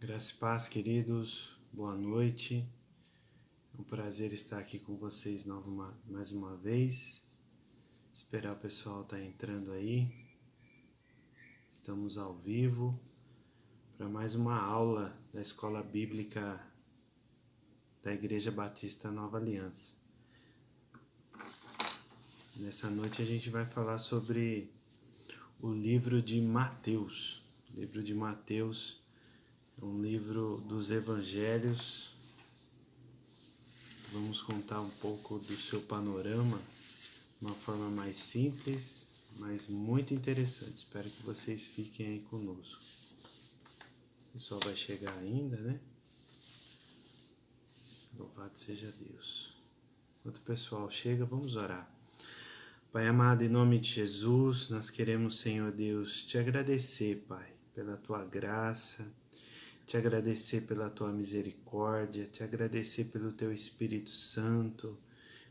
Graça e paz, queridos. Boa noite. É um prazer estar aqui com vocês mais uma vez. Esperar o pessoal estar entrando aí. Estamos ao vivo para mais uma aula da Escola Bíblica da Igreja Batista Nova Aliança. Nessa noite a gente vai falar sobre o livro de Mateus. O livro de Mateus é um livro dos Evangelhos. Vamos contar um pouco do seu panorama de uma forma mais simples, mas muito interessante. Espero que vocês fiquem aí conosco. O pessoal vai chegar ainda, né? Louvado seja Deus. Enquanto o pessoal chega, vamos orar. Pai amado, em nome de Jesus, nós queremos, Senhor Deus, te agradecer, Pai, pela tua graça, te agradecer pela tua misericórdia, te agradecer pelo teu Espírito Santo,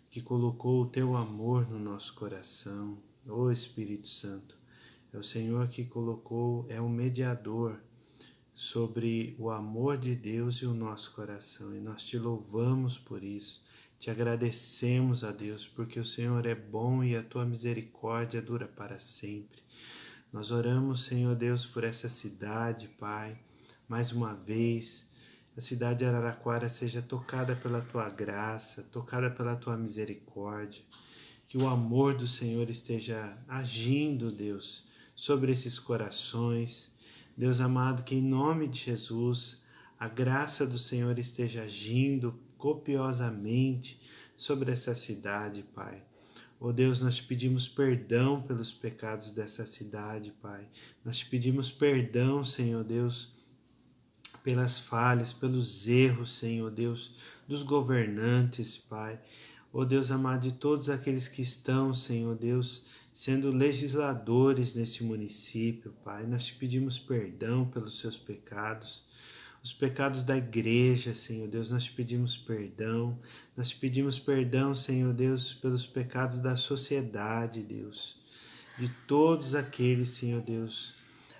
que colocou o teu amor no nosso coração. Ô Espírito Santo, é o Senhor que colocou, é o mediador sobre o amor de Deus e o nosso coração, e nós te louvamos por isso. Te agradecemos, a Deus, porque o Senhor é bom e a tua misericórdia dura para sempre. Nós oramos, Senhor Deus, por essa cidade, Pai. Mais uma vez, a cidade de Araraquara seja tocada pela tua graça, tocada pela tua misericórdia. Que o amor do Senhor esteja agindo, Deus, sobre esses corações. Deus amado, que em nome de Jesus, a graça do Senhor esteja agindo copiosamente sobre essa cidade, Pai. Ó Deus, nós te pedimos perdão pelos pecados dessa cidade, Pai. Nós te pedimos perdão, Senhor Deus, pelas falhas, pelos erros, Senhor Deus, dos governantes, Pai. Ó Deus amado, de todos aqueles que estão, Senhor Deus, sendo legisladores nesse município, Pai. Nós te pedimos perdão pelos seus pecados. Os pecados da igreja, Senhor Deus, nós te pedimos perdão. Nós te pedimos perdão, Senhor Deus, pelos pecados da sociedade, Deus. De todos aqueles, Senhor Deus,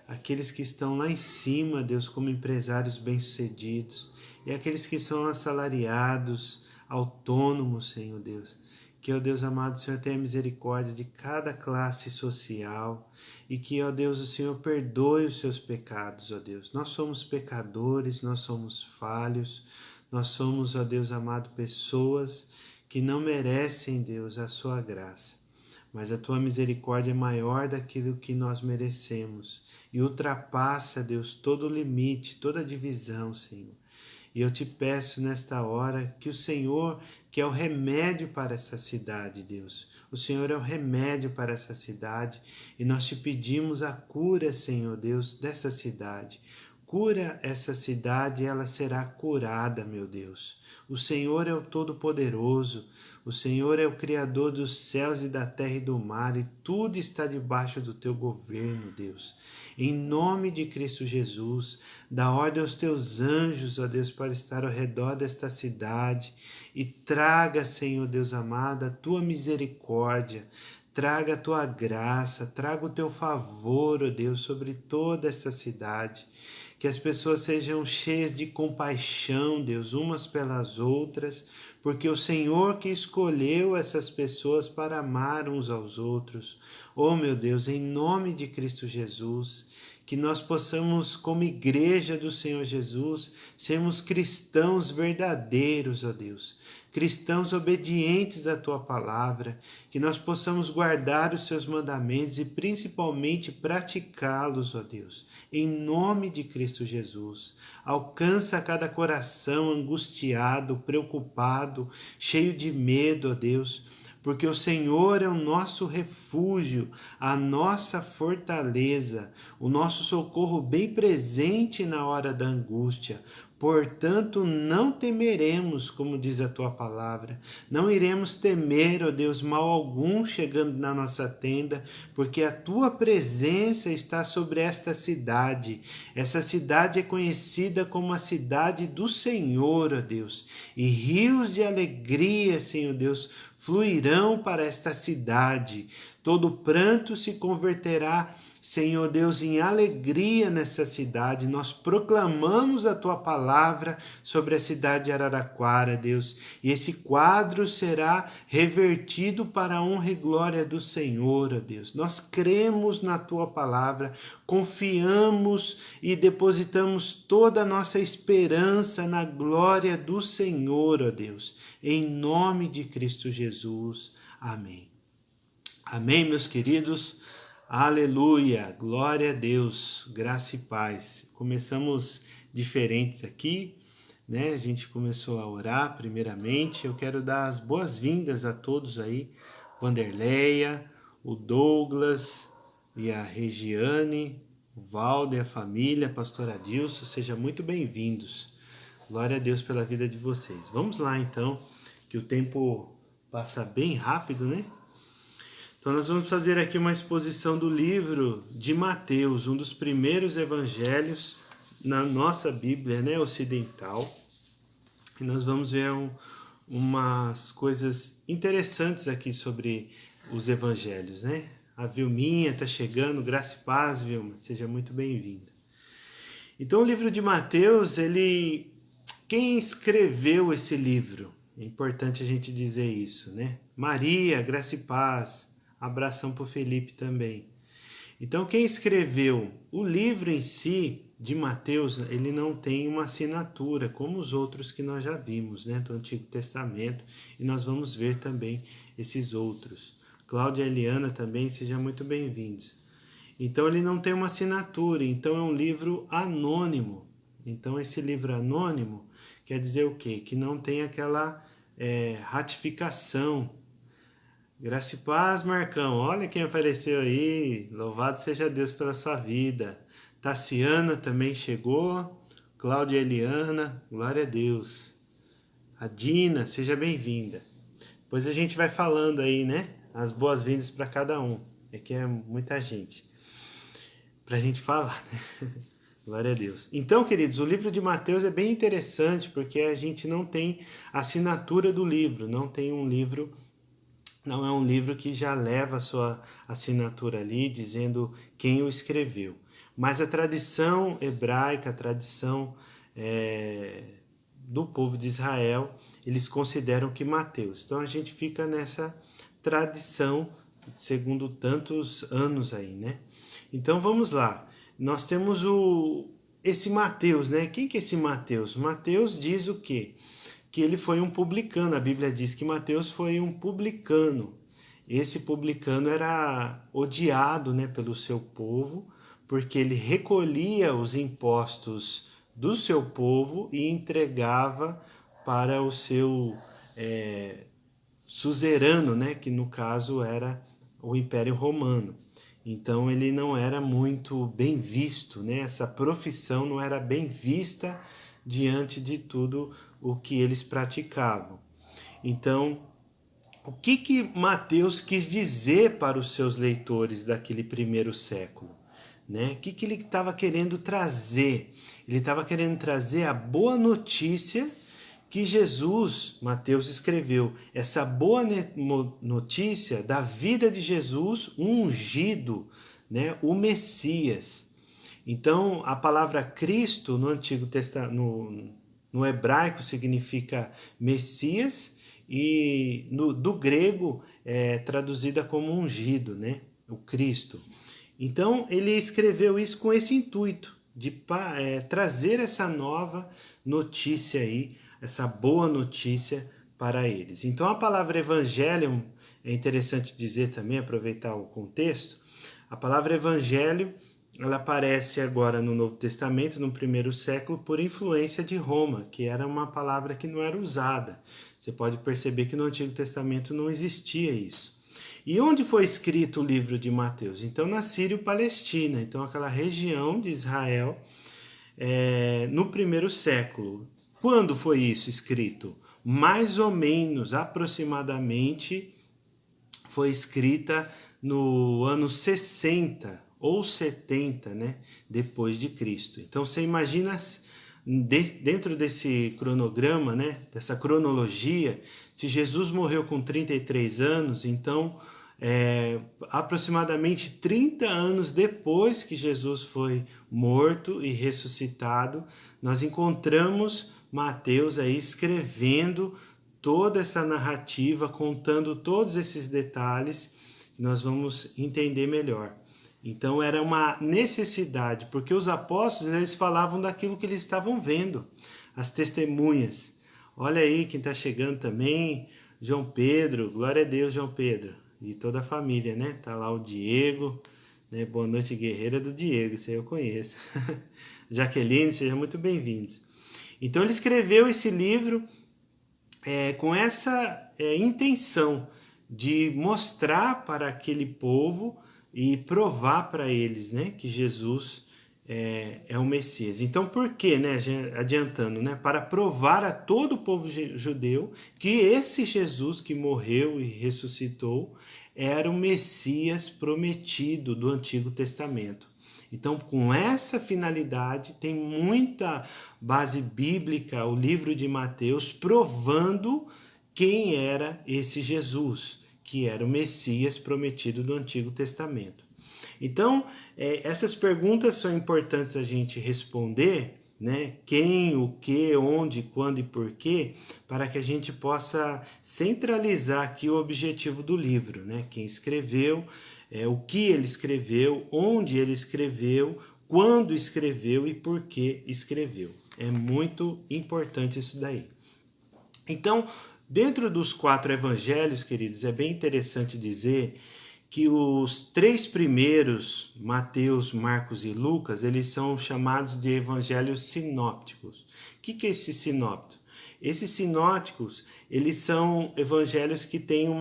aqueles que estão lá em cima, Deus, como empresários bem-sucedidos, e aqueles que são assalariados, autônomos, Senhor Deus. Que, ó Deus amado, o Senhor tenha misericórdia de cada classe social e que, ó Deus, o Senhor perdoe os seus pecados, ó Deus. Nós somos pecadores, nós somos falhos, nós somos, ó Deus amado, pessoas que não merecem, Deus, a sua graça. Mas a tua misericórdia é maior daquilo que nós merecemos e ultrapassa, Deus, todo o limite, toda a divisão, Senhor. E eu te peço nesta hora que o Senhor, que é o remédio para essa cidade, Deus. O Senhor é o remédio para essa cidade e nós te pedimos a cura, Senhor Deus, dessa cidade. Cura essa cidade e ela será curada, meu Deus. O Senhor é o Todo-Poderoso, o Senhor é o Criador dos céus e da terra e do mar e tudo está debaixo do teu governo, Deus. Em nome de Cristo Jesus, dá ordem aos teus anjos, ó Deus, para estar ao redor desta cidade e traga, Senhor Deus amado, a tua misericórdia, traga a tua graça, traga o teu favor, ó Deus, sobre toda essa cidade. Que as pessoas sejam cheias de compaixão, Deus, umas pelas outras, porque o Senhor que escolheu essas pessoas para amar uns aos outros. Oh, meu Deus, em nome de Cristo Jesus, que nós possamos, como igreja do Senhor Jesus, sermos cristãos verdadeiros, ó Deus, cristãos obedientes à tua palavra, que nós possamos guardar os seus mandamentos e principalmente praticá-los, ó Deus. Em nome de Cristo Jesus, alcança cada coração angustiado, preocupado, cheio de medo, ó Deus, porque o Senhor é o nosso refúgio, a nossa fortaleza, o nosso socorro bem presente na hora da angústia. Portanto, não temeremos, como diz a tua palavra, não iremos temer, ó Deus, mal algum chegando na nossa tenda, porque a tua presença está sobre esta cidade. Essa cidade é conhecida como a cidade do Senhor, ó Deus, e rios de alegria, Senhor Deus, fluirão para esta cidade. Todo pranto se converterá, Senhor Deus, em alegria nessa cidade. Nós proclamamos a tua palavra sobre a cidade de Araraquara, Deus, e esse quadro será revertido para a honra e glória do Senhor, ó Deus. Nós cremos na tua palavra, confiamos e depositamos toda a nossa esperança na glória do Senhor, ó Deus, em nome de Cristo Jesus. Amém. Amém, meus queridos. Aleluia, glória a Deus, graça e paz. Começamos diferentes aqui, né? A gente começou a orar primeiramente. Eu quero dar as boas-vindas a todos aí, Vanderleia, o Douglas e a Regiane, o Valdo e a família, pastor Adilson, sejam muito bem-vindos. Glória a Deus pela vida de vocês. Vamos lá então, que o tempo passa bem rápido, né? Então nós vamos fazer aqui uma exposição do livro de Mateus, um dos primeiros evangelhos na nossa Bíblia, né, ocidental. E nós vamos ver umas coisas interessantes aqui sobre os evangelhos, né? A Vilminha está chegando, graça e paz, Vilma, seja muito bem-vinda. Então o livro de Mateus, quem escreveu esse livro? É importante a gente dizer isso, né? Maria, graça e paz. Abração para o Felipe também. Então, quem escreveu o livro em si, de Mateus, ele não tem uma assinatura, como os outros que nós já vimos, né, do Antigo Testamento, e nós vamos ver também esses outros. Cláudia e Eliana também, sejam muito bem-vindos. Então, ele não tem uma assinatura, então é um livro anônimo. Então, esse livro anônimo quer dizer o quê? Que não tem aquela ratificação. Graça e paz, Marcão. Olha quem apareceu aí. Louvado seja Deus pela sua vida. Tassiana também chegou. Cláudia e Eliana, glória a Deus. A Dina, seja bem-vinda. Depois a gente vai falando aí, né? As boas-vindas para cada um. É que é muita gente para a gente falar, né? Glória a Deus. Então, queridos, o livro de Mateus é bem interessante porque a gente não tem assinatura do livro, não tem um livro. Não é um livro que já leva a sua assinatura ali, dizendo quem o escreveu. Mas a tradição hebraica, a tradição do povo de Israel, eles consideram que Mateus. Então a gente fica nessa tradição, segundo tantos anos aí, né? Então vamos lá. Nós temos esse Mateus, né? Quem que é esse Mateus? Mateus diz o quê? Que ele foi um publicano. A Bíblia diz que Mateus foi um publicano. Esse publicano era odiado, né, pelo seu povo, porque ele recolhia os impostos do seu povo e entregava para o seu suzerano, né, que no caso era o Império Romano. Então ele não era muito bem visto, né? Essa profissão não era bem vista diante de tudo o que eles praticavam. Então, o que Mateus quis dizer para os seus leitores daquele primeiro século? Né? O que ele estava querendo trazer? Ele estava querendo trazer a boa notícia que Jesus, Mateus escreveu, essa boa notícia da vida de Jesus, um ungido, né? O Messias. Então, a palavra Cristo no Antigo Testamento, no hebraico significa Messias e do grego é traduzida como ungido, né? O Cristo. Então, ele escreveu isso com esse intuito de trazer essa nova notícia aí, essa boa notícia para eles. Então, a palavra evangelho, é interessante dizer também, aproveitar o contexto, a palavra evangelho, ela aparece agora no Novo Testamento, no primeiro século, por influência de Roma, que era uma palavra que não era usada. Você pode perceber que no Antigo Testamento não existia isso. E onde foi escrito o livro de Mateus? Então, na Sírio-Palestina, então aquela região de Israel, no primeiro século. Quando foi isso escrito? Mais ou menos, aproximadamente, foi escrita no ano 60 ou 70, né, depois de Cristo. Então você imagina dentro desse cronograma, né, dessa cronologia, se Jesus morreu com 33 anos, então aproximadamente 30 anos depois que Jesus foi morto e ressuscitado, nós encontramos Mateus aí escrevendo toda essa narrativa, contando todos esses detalhes, que nós vamos entender melhor. Então era uma necessidade, porque os apóstolos eles falavam daquilo que eles estavam vendo, as testemunhas. Olha aí quem está chegando também, João Pedro, glória a Deus, João Pedro, e toda a família, né? Tá lá o Diego, né? Boa noite, guerreira do Diego, isso aí eu conheço. Jaqueline, sejam muito bem-vindos. Então ele escreveu esse livro com essa intenção de mostrar para aquele povo e provar para eles, né, que Jesus é o Messias. Então, por que, né, adiantando, né, para provar a todo o povo judeu que esse Jesus que morreu e ressuscitou era o Messias prometido do Antigo Testamento. Então, com essa finalidade, tem muita base bíblica, o livro de Mateus, provando quem era esse Jesus, que era o Messias prometido do Antigo Testamento. Então, essas perguntas são importantes a gente responder, né? Quem, o que, onde, quando e porquê, para que a gente possa centralizar aqui o objetivo do livro, né? Quem escreveu, o que ele escreveu, onde ele escreveu, quando escreveu e por que escreveu. É muito importante isso daí. Então, dentro dos 4 evangelhos, queridos, é bem interessante dizer que os 3 primeiros, Mateus, Marcos e Lucas, eles são chamados de evangelhos sinópticos. O que é esse sinóptico? Esses sinópticos, eles são evangelhos que têm o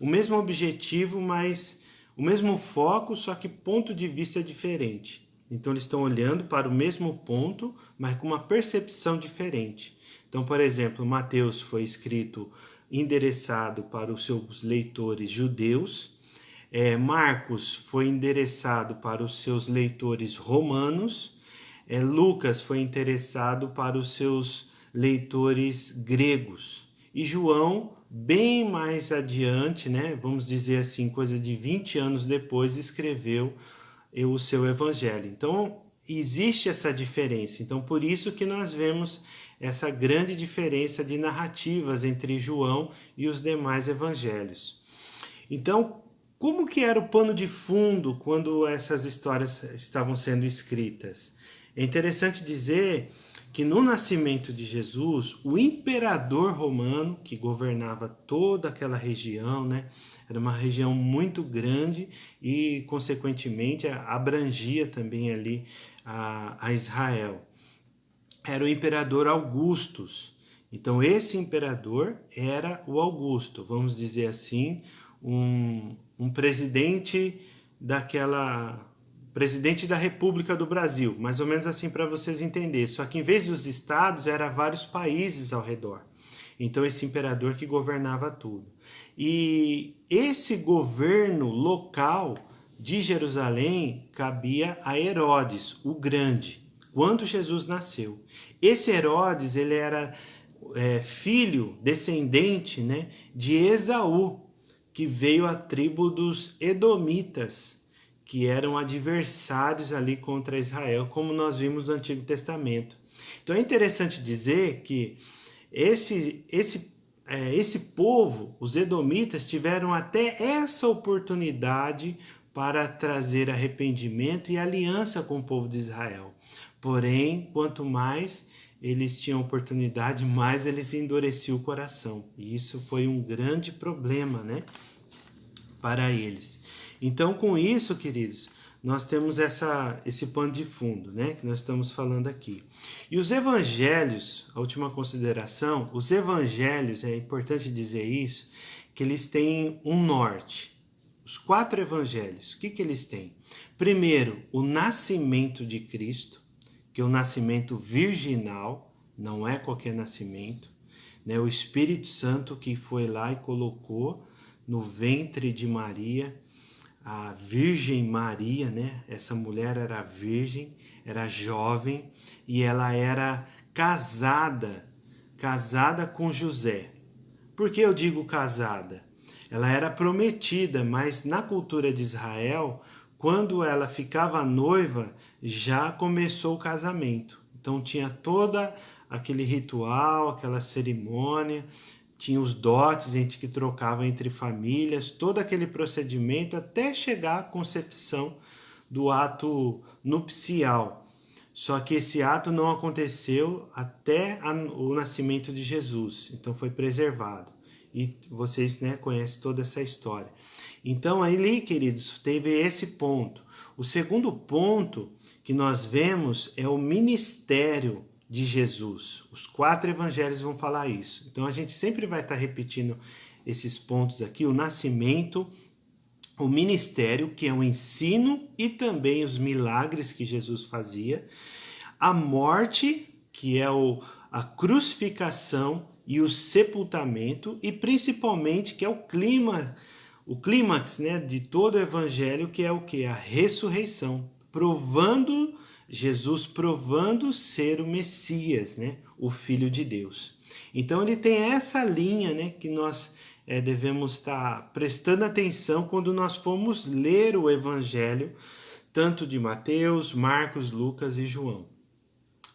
mesmo objetivo, mas o mesmo foco, só que ponto de vista diferente. Então, eles estão olhando para o mesmo ponto, mas com uma percepção diferente. Então, por exemplo, Mateus foi escrito endereçado para os seus leitores judeus, Marcos foi endereçado para os seus leitores romanos, Lucas foi interessado para os seus leitores gregos, e João, bem mais adiante, né, vamos dizer assim, coisa de 20 anos depois, escreveu o seu evangelho. Então, existe essa diferença. Então, por isso que nós vemos essa grande diferença de narrativas entre João e os demais evangelhos. Então, como que era o pano de fundo quando essas histórias estavam sendo escritas? É interessante dizer que no nascimento de Jesus, o imperador romano, que governava toda aquela região, né, era uma região muito grande e, consequentemente, abrangia também ali a Israel. Era o imperador Augustus. Então, esse imperador era o Augusto, vamos dizer assim, um presidente presidente da República do Brasil, mais ou menos assim para vocês entenderem. Só que em vez dos estados, era vários países ao redor. Então, esse imperador que governava tudo. E esse governo local de Jerusalém cabia a Herodes, o Grande, quando Jesus nasceu. Esse Herodes, ele era filho, descendente, né, de Esaú, que veio a tribo dos Edomitas, que eram adversários ali contra Israel, como nós vimos no Antigo Testamento. Então é interessante dizer que esse povo, os Edomitas, tiveram até essa oportunidade para trazer arrependimento e aliança com o povo de Israel. Porém, quanto mais eles tinham oportunidade, mais eles endureciam o coração. E isso foi um grande problema, né, para eles. Então, com isso, queridos, nós temos esse pano de fundo, né, que nós estamos falando aqui. E os evangelhos, a última consideração, os evangelhos, é importante dizer isso, que eles têm um norte. Os 4 evangelhos, o que eles têm? Primeiro, o nascimento de Cristo, que é o nascimento virginal, não é qualquer nascimento, né? O Espírito Santo que foi lá e colocou no ventre de Maria, a Virgem Maria, né? Essa mulher era virgem, era jovem e ela era casada com José. Por que eu digo casada? ela era prometida, mas na cultura de Israel, quando ela ficava noiva, já começou o casamento. Então tinha toda aquele ritual, aquela cerimônia, tinha os dotes, a gente que trocava entre famílias, todo aquele procedimento até chegar à concepção do ato nupcial. Só que esse ato não aconteceu até o nascimento de Jesus, então foi preservado. E vocês, né, conhecem toda essa história. Então, ali, queridos, teve esse ponto. O segundo ponto que nós vemos é o ministério de Jesus. Os 4 evangelhos vão falar isso. Então, a gente sempre vai estar repetindo esses pontos aqui: o nascimento, o ministério, que é o ensino e também os milagres que Jesus fazia, a morte, que é a crucificação e o sepultamento, e principalmente, que é o clímax, né, de todo o evangelho, que é o que? A ressurreição, Jesus provando ser o Messias, né, o Filho de Deus. Então ele tem essa linha, né, que nós devemos estar prestando atenção quando nós formos ler o evangelho, tanto de Mateus, Marcos, Lucas e João.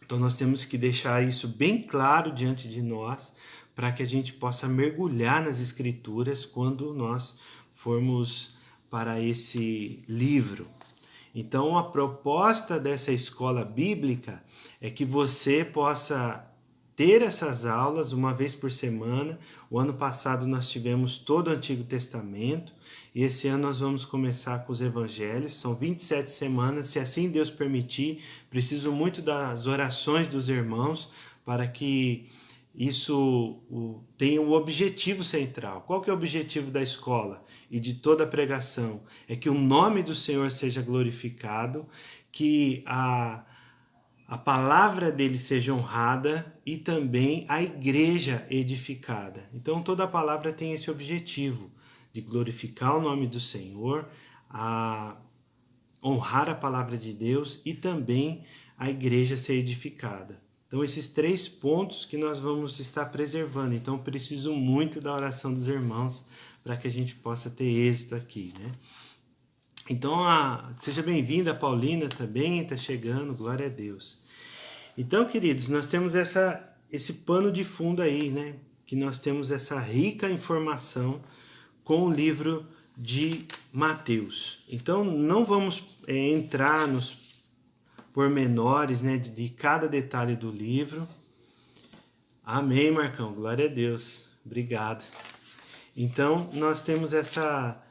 Então nós temos que deixar isso bem claro diante de nós, para que a gente possa mergulhar nas Escrituras quando nós formos para esse livro. Então a proposta dessa escola bíblica é que você possa ter essas aulas uma vez por semana. O ano passado nós tivemos todo o Antigo Testamento, e esse ano nós vamos começar com os evangelhos. São 27 semanas, se assim Deus permitir. Preciso muito das orações dos irmãos para que isso tenha um objetivo central. Qual que é o objetivo da escola e de toda a pregação? É que o nome do Senhor seja glorificado, que a palavra dele seja honrada e também a igreja edificada. Então toda a palavra tem esse objetivo de glorificar o nome do Senhor, a honrar a palavra de Deus e também a igreja ser edificada. Então esses 3 pontos que nós vamos estar preservando. Então preciso muito da oração dos irmãos para que a gente possa ter êxito aqui, né? Então seja bem-vinda a Paulina também, está chegando, glória a Deus. Então, queridos, nós temos esse pano de fundo aí, né? Que nós temos essa rica informação com o livro de Mateus. Então, não vamos entrar nos pormenores, né, de cada detalhe do livro. Amém, Marcão, glória a Deus, obrigado. Então, nós temos essa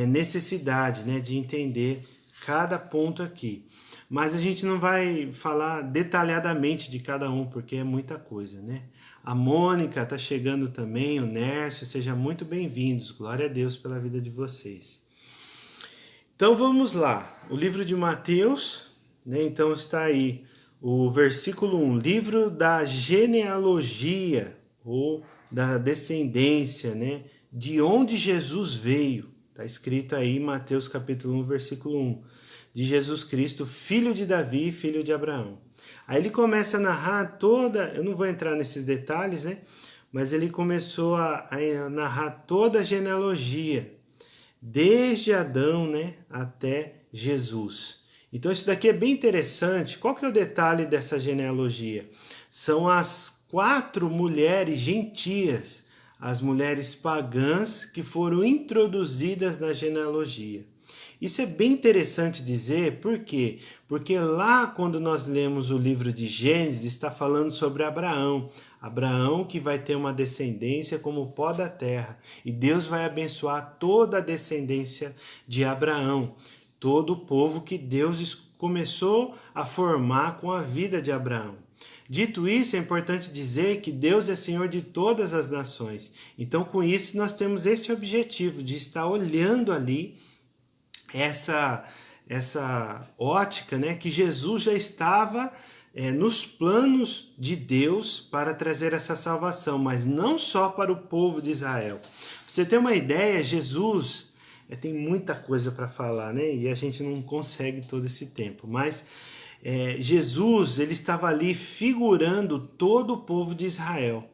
necessidade, né, de entender cada ponto aqui. Mas a gente não vai falar detalhadamente de cada um, porque é muita coisa, né? A Mônica está chegando também, o Nércio, sejam muito bem-vindos. Glória a Deus pela vida de vocês. Então vamos lá. O livro de Mateus, né? Então está aí o versículo 1, livro da genealogia ou da descendência, né? De onde Jesus veio. Está escrito aí em Mateus capítulo 1, versículo 1. De Jesus Cristo, filho de Davi, filho de Abraão. Aí ele começa a narrar eu não vou entrar nesses detalhes, né? Mas ele começou a narrar toda a genealogia, desde Adão, né, até Jesus. Então isso daqui é bem interessante. Qual que é o detalhe dessa genealogia? São as 4 mulheres gentias, as mulheres pagãs que foram introduzidas na genealogia. Isso é bem interessante dizer, por quê? Porque lá quando nós lemos o livro de Gênesis, está falando sobre Abraão. Abraão que vai ter uma descendência como o pó da terra. E Deus vai abençoar toda a descendência de Abraão. Todo o povo que Deus começou a formar com a vida de Abraão. Dito isso, é importante dizer que Deus é Senhor de todas as nações. Então, com isso, nós temos esse objetivo de estar olhando ali essa ótica, né, que Jesus já estava nos planos de Deus para trazer essa salvação, mas não só para o povo de Israel. Pra você ter uma ideia, Jesus tem muita coisa para falar, né, e a gente não consegue todo esse tempo, mas Jesus ele estava ali figurando todo o povo de Israel.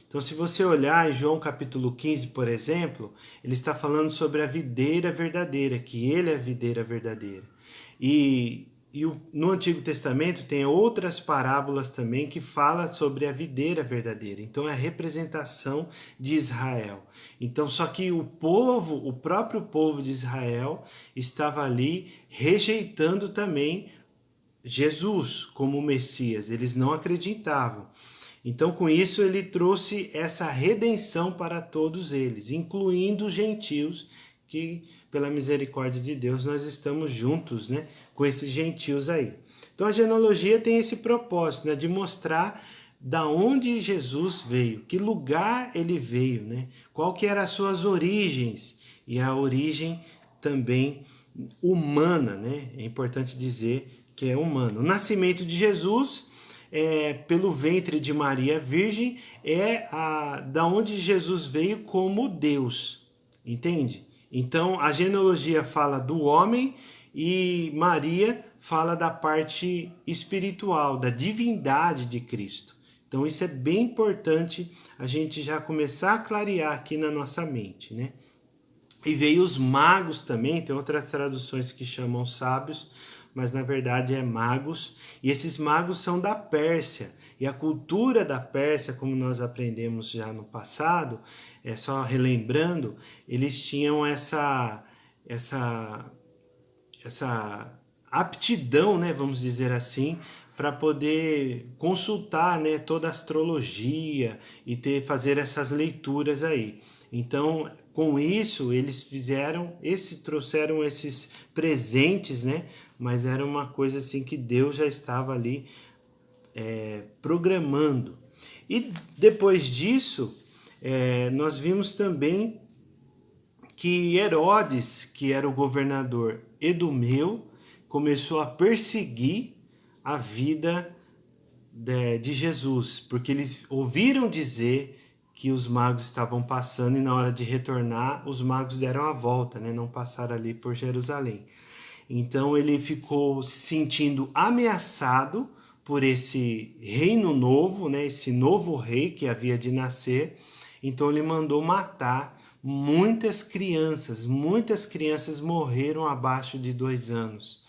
Então, se você olhar em João capítulo 15, por exemplo, ele está falando sobre a videira verdadeira, que ele é a videira verdadeira. No Antigo Testamento tem outras parábolas também que falam sobre a videira verdadeira. Então é a representação de Israel. Então só que o próprio povo de Israel estava ali rejeitando também Jesus como Messias. Eles não acreditavam. Então com isso ele trouxe essa redenção para todos eles, incluindo os gentios, que pela misericórdia de Deus nós estamos juntos, né, com esses gentios aí. Então a genealogia tem esse propósito, né, de mostrar da onde Jesus veio, que lugar ele veio, né, qual que eram as suas origens, e a origem também humana, né, é importante dizer que é humano. O nascimento de Jesus pelo ventre de Maria Virgem da onde Jesus veio como Deus, entende? Então a genealogia fala do homem e Maria fala da parte espiritual, da divindade de Cristo. Então isso é bem importante a gente já começar a clarear aqui na nossa mente, né? E veio os magos também, tem outras traduções que chamam sábios, mas na verdade é magos, e esses magos são da Pérsia, e a cultura da Pérsia, como nós aprendemos já no passado, só relembrando, eles tinham essa aptidão, né, vamos dizer assim, para poder consultar, né, toda a astrologia e fazer essas leituras aí. Então, com isso, eles trouxeram esses presentes, né? Mas era uma coisa assim que Deus já estava ali programando. E depois disso, nós vimos também que Herodes, que era o governador edumeu, começou a perseguir a vida de Jesus, porque eles ouviram dizer que os magos estavam passando e na hora de retornar, os magos deram a volta, né? Não passaram ali por Jerusalém. Então ele ficou se sentindo ameaçado por esse reino novo, né? Esse novo rei que havia de nascer. Então ele mandou matar muitas crianças morreram abaixo de 2 anos.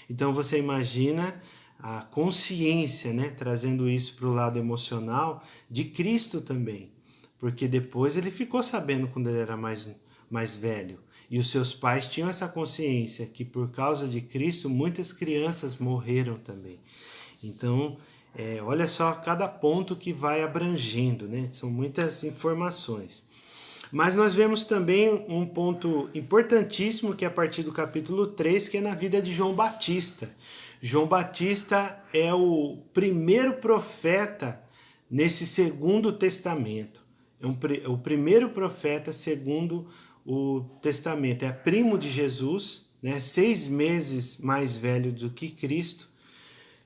Então você imagina a consciência, né? Trazendo isso para o lado emocional de Cristo também. Porque depois ele ficou sabendo quando ele era mais velho. E os seus pais tinham essa consciência que por causa de Cristo muitas crianças morreram também. Então, olha só cada ponto que vai abrangendo, né? São muitas informações. Mas nós vemos também um ponto importantíssimo que é a partir do capítulo 3, que é na vida de João Batista. João Batista é o primeiro profeta nesse Segundo Testamento. É o primeiro profeta segundo o Testamento. É primo de Jesus, né? 6 meses mais velho do que Cristo.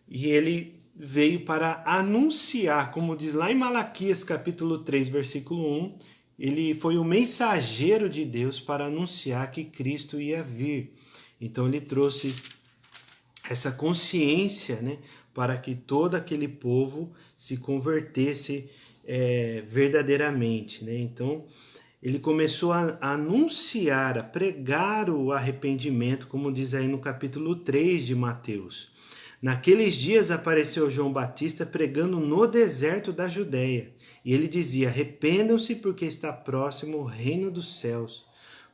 E ele veio para anunciar, como diz lá em Malaquias capítulo 3, versículo 1, ele foi o mensageiro de Deus para anunciar que Cristo ia vir. Então ele trouxe essa consciência, né, para que todo aquele povo se convertesse verdadeiramente, né? Então ele começou a anunciar, a pregar o arrependimento, como diz aí no capítulo 3 de Mateus. Naqueles dias apareceu João Batista pregando no deserto da Judéia, e ele dizia: arrependam-se porque está próximo o reino dos céus.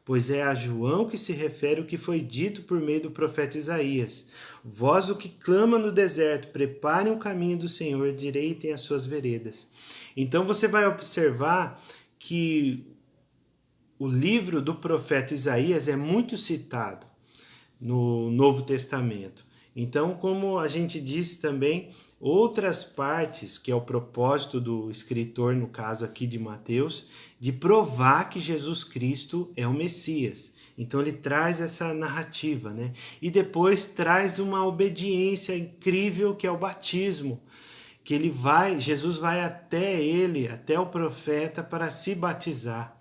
Pois é a João que se refere o que foi dito por meio do profeta Isaías. Vós o que clama no deserto, preparem o caminho do Senhor, direitem as suas veredas. Então você vai observar que o livro do profeta Isaías é muito citado no Novo Testamento. Então, como a gente disse também, outras partes, que é o propósito do escritor, no caso aqui de Mateus, de provar que Jesus Cristo é o Messias. Então ele traz essa narrativa, né? E depois traz uma obediência incrível que é o batismo, que Jesus vai até o profeta para se batizar.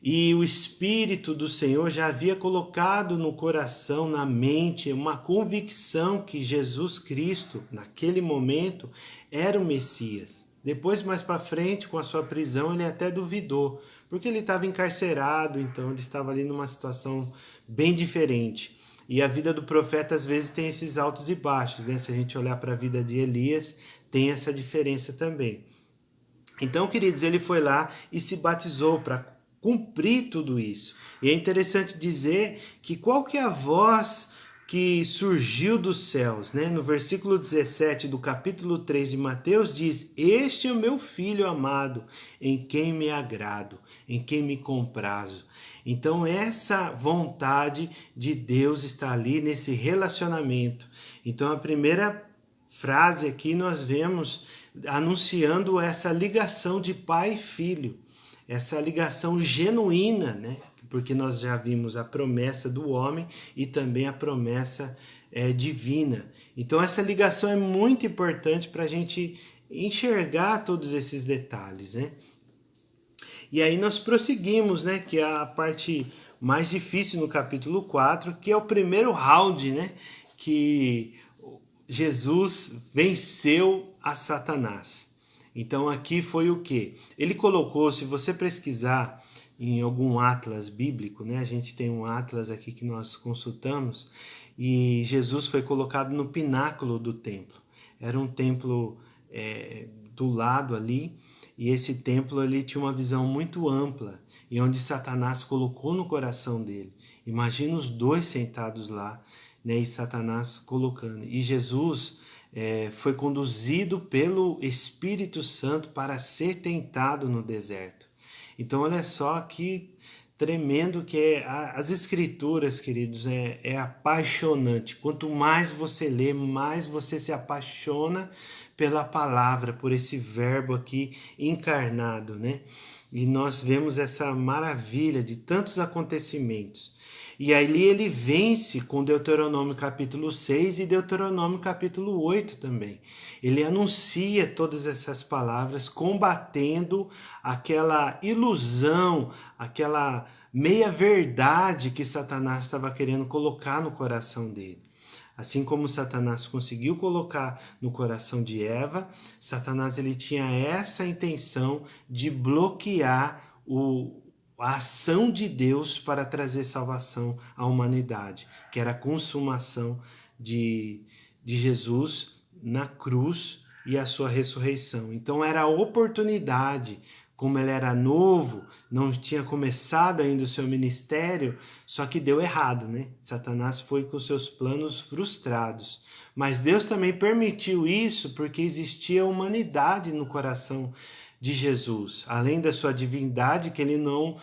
E o Espírito do Senhor já havia colocado no coração, na mente, uma convicção que Jesus Cristo, naquele momento, era o Messias. Depois, mais para frente, com a sua prisão, ele até duvidou, porque ele estava encarcerado, então ele estava ali numa situação bem diferente. E a vida do profeta às vezes tem esses altos e baixos, né? Se a gente olhar para a vida de Elias, tem essa diferença também. Então, queridos, ele foi lá e se batizou para cumprir tudo isso. E é interessante dizer que qual que é a voz que surgiu dos céus, né? No versículo 17 do capítulo 3 de Mateus diz: "Este é o meu filho amado, em quem me agrado, em quem me comprazo." Então essa vontade de Deus está ali nesse relacionamento. Então a primeira frase aqui nós vemos anunciando essa ligação de pai e filho, essa ligação genuína, né? Porque nós já vimos a promessa do homem e também a promessa divina. Então essa ligação é muito importante para a gente enxergar todos esses detalhes, né? E aí nós prosseguimos, né? Que é a parte mais difícil no capítulo 4, que é o primeiro round, né? Que Jesus venceu a Satanás. Então aqui foi o que? Ele colocou, se você pesquisar em algum atlas bíblico, né? A gente tem um atlas aqui que nós consultamos, e Jesus foi colocado no pináculo do templo. Era um templo do lado ali, e esse templo ele tinha uma visão muito ampla, e onde Satanás colocou no coração dele. Imagina os dois sentados lá, né, e Satanás colocando. E Jesus foi conduzido pelo Espírito Santo para ser tentado no deserto. Então olha só que tremendo que é as escrituras, queridos, é apaixonante. Quanto mais você lê, mais você se apaixona pela palavra, por esse verbo aqui encarnado, né? E nós vemos essa maravilha de tantos acontecimentos. E ali ele vence com Deuteronômio capítulo 6 e Deuteronômio capítulo 8 também. Ele anuncia todas essas palavras, combatendo aquela ilusão, aquela meia-verdade que Satanás estava querendo colocar no coração dele. Assim como Satanás conseguiu colocar no coração de Eva, Satanás ele tinha essa intenção de bloquear a ação de Deus para trazer salvação à humanidade, que era a consumação de Jesus na cruz e a sua ressurreição. Então era a oportunidade, como ele era novo, não tinha começado ainda o seu ministério, só que deu errado, né? Satanás foi com seus planos frustrados. Mas Deus também permitiu isso porque existia humanidade no coração de Jesus, além da sua divindade, que ele não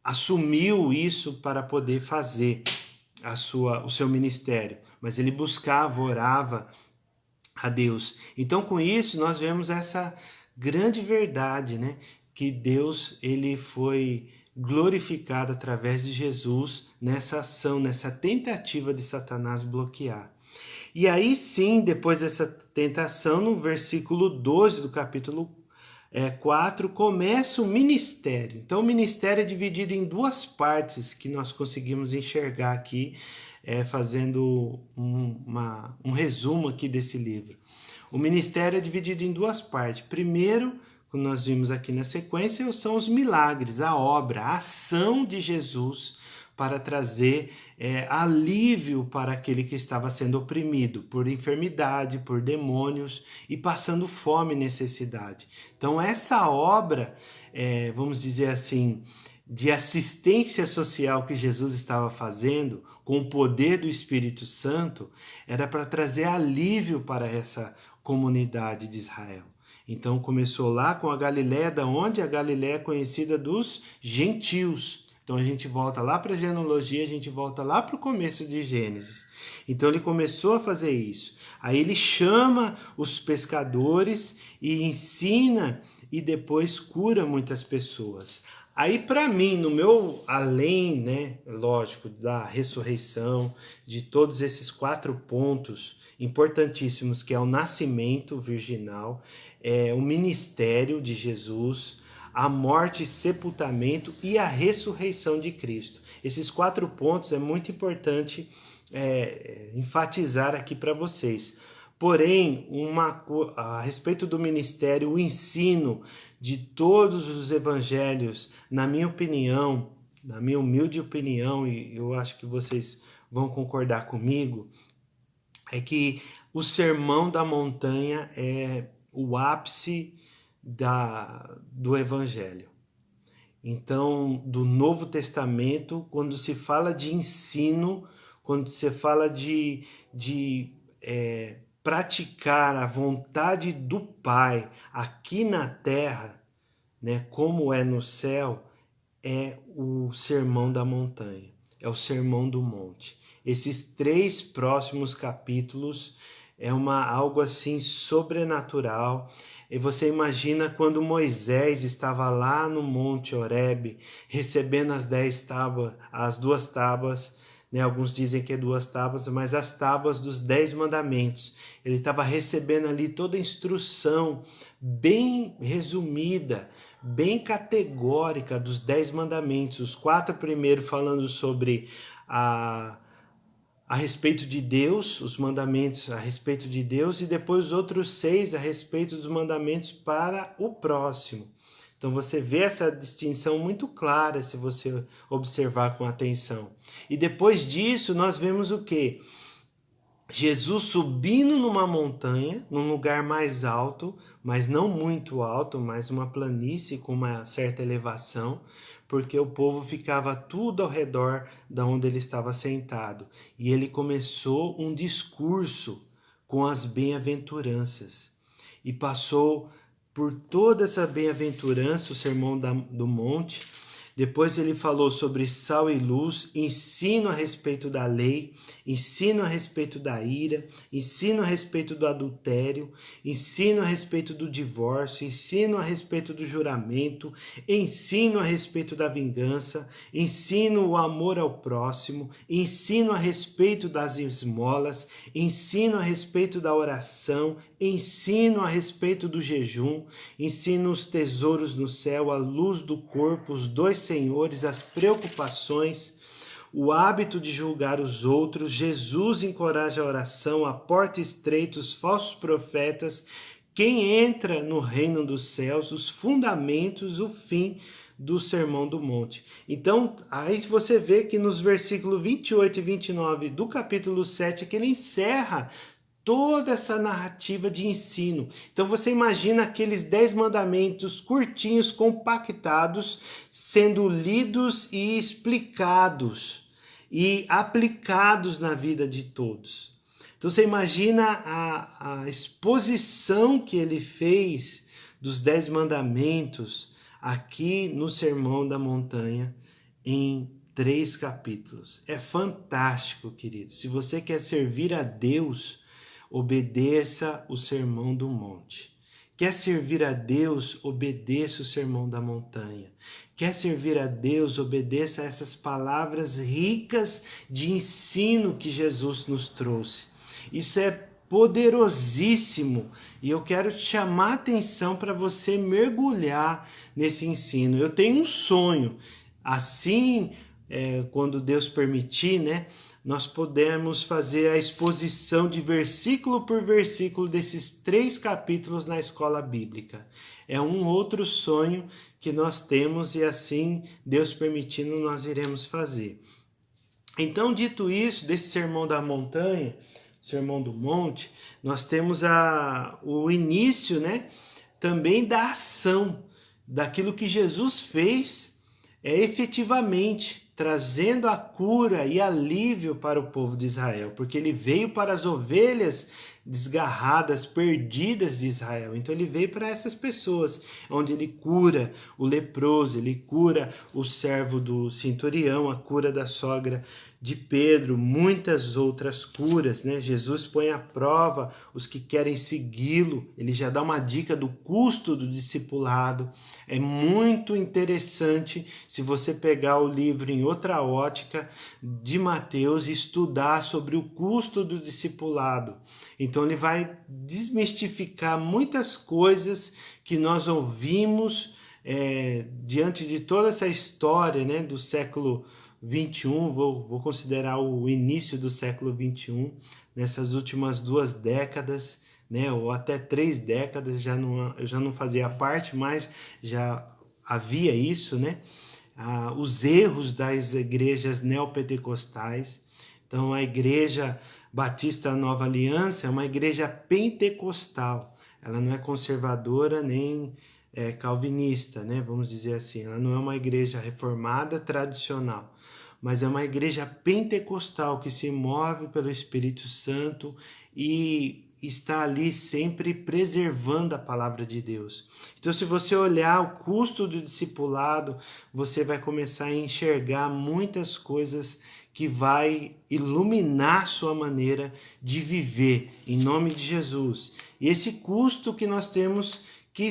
assumiu isso para poder fazer o seu ministério, mas ele buscava, orava a Deus. Então, com isso, nós vemos essa grande verdade, né? Que Deus ele foi glorificado através de Jesus nessa ação, nessa tentativa de Satanás bloquear. E aí sim, depois dessa tentação, no versículo 12 do capítulo 4, começa o ministério. Então o ministério é dividido em duas partes que nós conseguimos enxergar aqui, fazendo um resumo aqui desse livro. O ministério é dividido em duas partes. Primeiro, como nós vimos aqui na sequência, são os milagres, a obra, a ação de Jesus para trazer alívio para aquele que estava sendo oprimido por enfermidade, por demônios e passando fome e necessidade. Então essa obra, vamos dizer assim, de assistência social que Jesus estava fazendo com o poder do Espírito Santo, era para trazer alívio para essa comunidade de Israel. Então começou lá com a Galiléia, da onde a Galiléia é conhecida dos gentios. Então a gente volta lá para a genealogia, a gente volta lá para o começo de Gênesis. Então ele começou a fazer isso. Aí ele chama os pescadores e ensina e depois cura muitas pessoas. Aí para mim, no meu além, né, lógico, da ressurreição, de todos esses 4 pontos importantíssimos, que é o nascimento virginal, o ministério de Jesus, a morte, sepultamento e a ressurreição de Cristo. Esses 4 pontos é muito importante enfatizar aqui para vocês, Porém, a respeito do ministério, o ensino de todos os evangelhos, na minha opinião, na minha humilde opinião, e eu acho que vocês vão concordar comigo, é que o Sermão da Montanha é o ápice do evangelho. Então, do Novo Testamento, quando se fala de ensino, quando se fala de praticar a vontade do Pai aqui na terra, né, como é no céu, é o Sermão da Montanha, é o Sermão do Monte. Esses 3 próximos capítulos é algo assim sobrenatural. E você imagina quando Moisés estava lá no Monte Horebe, recebendo as 2 tábuas, né? Alguns dizem que é 2 tábuas, mas as tábuas dos 10 mandamentos. Ele estava recebendo ali toda a instrução bem resumida, bem categórica dos 10 mandamentos. Os 4 primeiros falando sobre a respeito de Deus, os mandamentos a respeito de Deus, e depois os outros 6 a respeito dos mandamentos para o próximo. Então você vê essa distinção muito clara se você observar com atenção. E depois disso nós vemos o quê? Jesus subindo numa montanha, num lugar mais alto, mas não muito alto, mas uma planície com uma certa elevação, porque o povo ficava tudo ao redor da onde ele estava sentado. E ele começou um discurso com as bem-aventuranças. E passou por toda essa bem-aventurança, o Sermão do Monte. Depois ele falou sobre sal e luz, ensino a respeito da lei, ensino a respeito da ira, ensino a respeito do adultério, ensino a respeito do divórcio, ensino a respeito do juramento, ensino a respeito da vingança, ensino o amor ao próximo, ensino a respeito das esmolas, ensino a respeito da oração, ensino a respeito do jejum, ensino os tesouros no céu, a luz do corpo, os 2 senhores, as preocupações, o hábito de julgar os outros. Jesus encoraja a oração, a porta estreita, os falsos profetas, quem entra no reino dos céus, os fundamentos, o fim do Sermão do Monte. Então, aí você vê que nos versículos 28 e 29 do capítulo 7 é que ele encerra toda essa narrativa de ensino. Então você imagina aqueles 10 mandamentos curtinhos, compactados, sendo lidos e explicados e aplicados na vida de todos. Então você imagina a exposição que ele fez dos 10 mandamentos aqui no Sermão da Montanha em 3 capítulos. É fantástico, querido. Se você quer servir a Deus, obedeça o Sermão do Monte. Quer servir a Deus, obedeça o Sermão da Montanha. Quer servir a Deus, obedeça a essas palavras ricas de ensino que Jesus nos trouxe. Isso é poderosíssimo e eu quero te chamar a atenção para você mergulhar nesse ensino. Eu tenho um sonho, assim, quando Deus permitir, né? Nós podemos fazer a exposição de versículo por versículo desses 3 capítulos na escola bíblica. É um outro sonho que nós temos e assim, Deus permitindo, nós iremos fazer. Então, dito isso, desse Sermão da Montanha, Sermão do Monte, nós temos o início, né, também da ação, daquilo que Jesus fez efetivamente, trazendo a cura e alívio para o povo de Israel, porque ele veio para as ovelhas desgarradas, perdidas de Israel. Então ele veio para essas pessoas, onde ele cura o leproso, ele cura o servo do centurião, a cura da sogra de Pedro, muitas outras curas, né? Jesus põe à prova os que querem segui-lo, ele já dá uma dica do custo do discipulado. É muito interessante se você pegar o livro em outra ótica de Mateus e estudar sobre o custo do discipulado. Então ele vai desmistificar muitas coisas que nós ouvimos diante de toda essa história, né, do século XXI, vou considerar o início do século XXI, nessas últimas 2 décadas, né, ou até 3 décadas, eu já não fazia parte, mas já havia isso, né? Os erros das igrejas neopentecostais. Então, a Igreja Batista Nova Aliança é uma igreja pentecostal. Ela não é conservadora nem calvinista, né? Vamos dizer assim. Ela não é uma igreja reformada tradicional, mas é uma igreja pentecostal que se move pelo Espírito Santo e está ali sempre preservando a palavra de Deus. Então, se você olhar o custo do discipulado, você vai começar a enxergar muitas coisas que vai iluminar sua maneira de viver, em nome de Jesus. E esse custo que nós temos que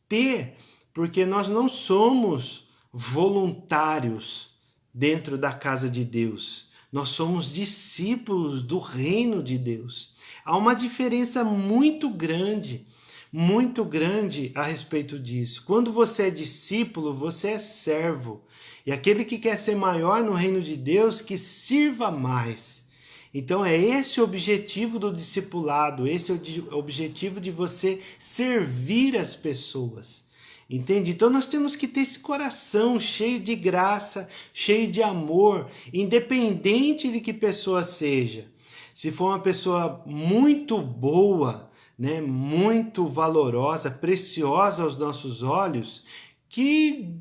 ter, porque nós não somos voluntários dentro da casa de Deus. Nós somos discípulos do reino de Deus. Há uma diferença muito grande a respeito disso. Quando você é discípulo, você é servo. E aquele que quer ser maior no reino de Deus, que sirva mais. Então é esse o objetivo do discipulado, esse é o objetivo de você servir as pessoas. Entende? Então nós temos que ter esse coração cheio de graça, cheio de amor, independente de que pessoa seja. Se for uma pessoa muito boa, né, muito valorosa, preciosa aos nossos olhos, que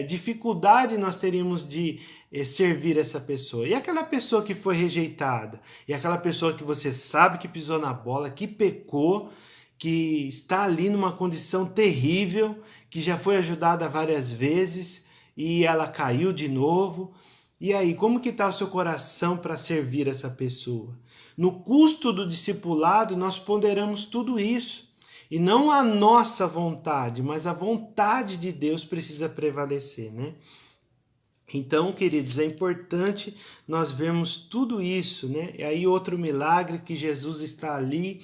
dificuldade nós teríamos de servir essa pessoa? E aquela pessoa que foi rejeitada? E aquela pessoa que você sabe que pisou na bola, que pecou, que está ali numa condição terrível, que já foi ajudada várias vezes e ela caiu de novo. E aí, como que está o seu coração para servir essa pessoa? No custo do discipulado, nós ponderamos tudo isso. E não a nossa vontade, mas a vontade de Deus precisa prevalecer, né? Então, queridos, é importante nós vermos tudo isso, né? E aí outro milagre que Jesus está ali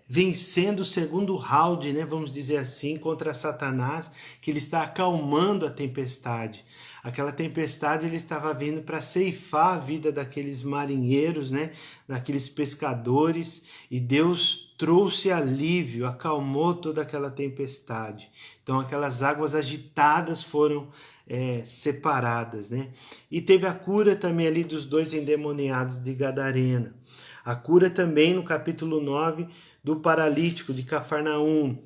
vencendo o segundo round, né? Vamos dizer assim, contra Satanás, que ele está acalmando a tempestade. Aquela tempestade ele estava vindo para ceifar a vida daqueles marinheiros, né? Daqueles pescadores, e Deus trouxe alívio, acalmou toda aquela tempestade. Então aquelas águas agitadas foram separadas, né? E teve a cura também ali dos 2 endemoniados de Gadarena. A cura também no capítulo 9 do paralítico de Cafarnaum.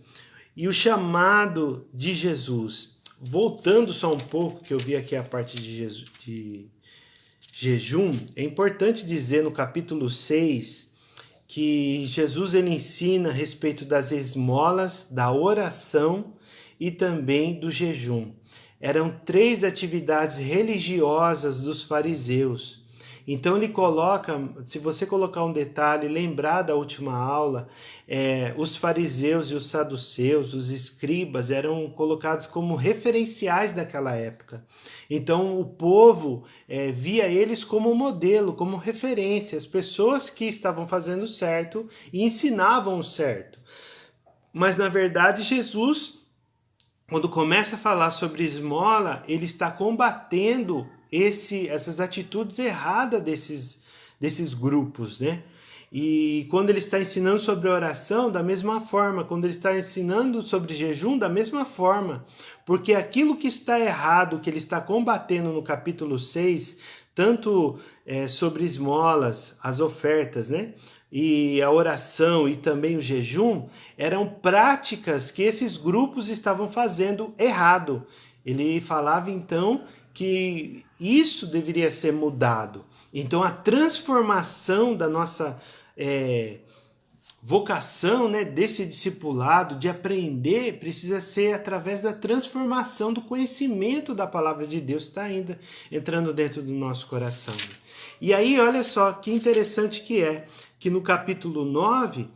E o chamado de Jesus. Voltando só um pouco, que eu vi aqui a parte de jejum, é importante dizer no capítulo 6 que Jesus ele ensina a respeito das esmolas, da oração e também do jejum. Eram 3 atividades religiosas dos fariseus. Então ele coloca, se você colocar um detalhe, lembrar da última aula, os fariseus e os saduceus, os escribas, eram colocados como referenciais daquela época. Então o povo via eles como modelo, como referência, as pessoas que estavam fazendo certo e ensinavam o certo. Mas na verdade Jesus, quando começa a falar sobre esmola, ele está combatendo essas atitudes erradas desses grupos, né? E quando ele está ensinando sobre oração, da mesma forma, quando ele está ensinando sobre jejum, da mesma forma, porque aquilo que está errado, que ele está combatendo no capítulo 6, tanto sobre esmolas, as ofertas, né? E a oração e também o jejum, eram práticas que esses grupos estavam fazendo errado. Ele falava então que isso deveria ser mudado. Então a transformação da nossa vocação, né, desse discipulado, de aprender, precisa ser através da transformação do conhecimento da palavra de Deus, está ainda entrando dentro do nosso coração. E aí, olha só que interessante que no capítulo 9,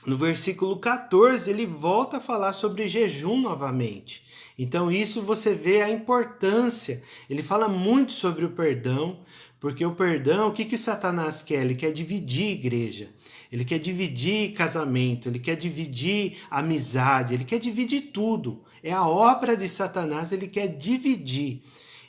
no versículo 14, ele volta a falar sobre jejum novamente. Então isso você vê a importância. Ele fala muito sobre o perdão, porque o perdão, o que Satanás quer? Ele quer dividir a igreja, ele quer dividir casamento, ele quer dividir amizade, ele quer dividir tudo. É a obra de Satanás, ele quer dividir.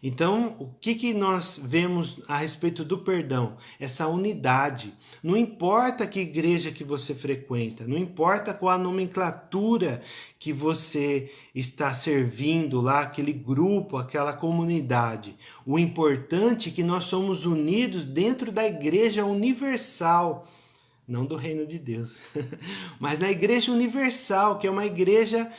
Então, o que nós vemos a respeito do perdão? Essa unidade. Não importa que igreja que você frequenta, não importa qual a nomenclatura que você está servindo lá, aquele grupo, aquela comunidade. O importante é que nós somos unidos dentro da igreja universal, não do reino de Deus, mas na igreja universal, que é uma igreja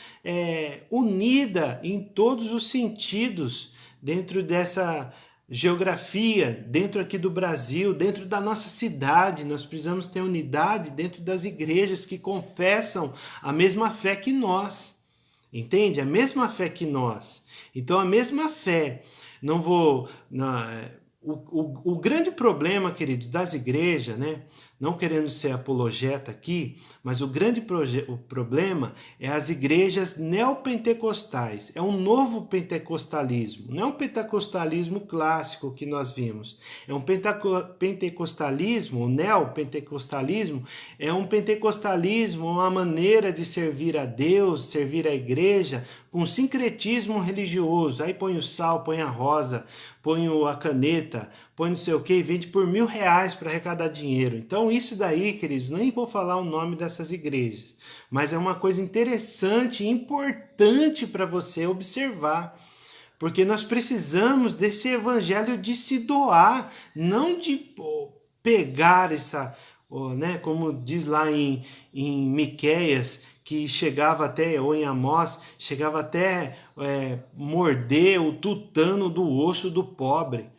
unida em todos os sentidos, dentro dessa geografia, dentro aqui do Brasil, dentro da nossa cidade. Nós precisamos ter unidade dentro das igrejas que confessam a mesma fé que nós, entende? A mesma fé que nós. Então, a mesma fé. Não vou... O grande problema, querido, das igrejas, né? Não querendo ser apologeta aqui, mas o grande problema é as igrejas neopentecostais. É um novo pentecostalismo. Não é um pentecostalismo clássico que nós vimos. É um pentecostalismo, o neopentecostalismo, é um pentecostalismo, uma maneira de servir a Deus, servir a igreja, com sincretismo religioso. Aí põe o sal, põe a rosa, põe a caneta, põe não sei o que e vende por R$1.000 para arrecadar dinheiro. Então isso daí, queridos, nem vou falar o nome dessas igrejas, mas é uma coisa interessante e importante para você observar, porque nós precisamos desse evangelho de se doar, não de pegar essa, né, como diz lá em Miqueias, que chegava até, ou em Amós, chegava até morder o tutano do osso do pobre.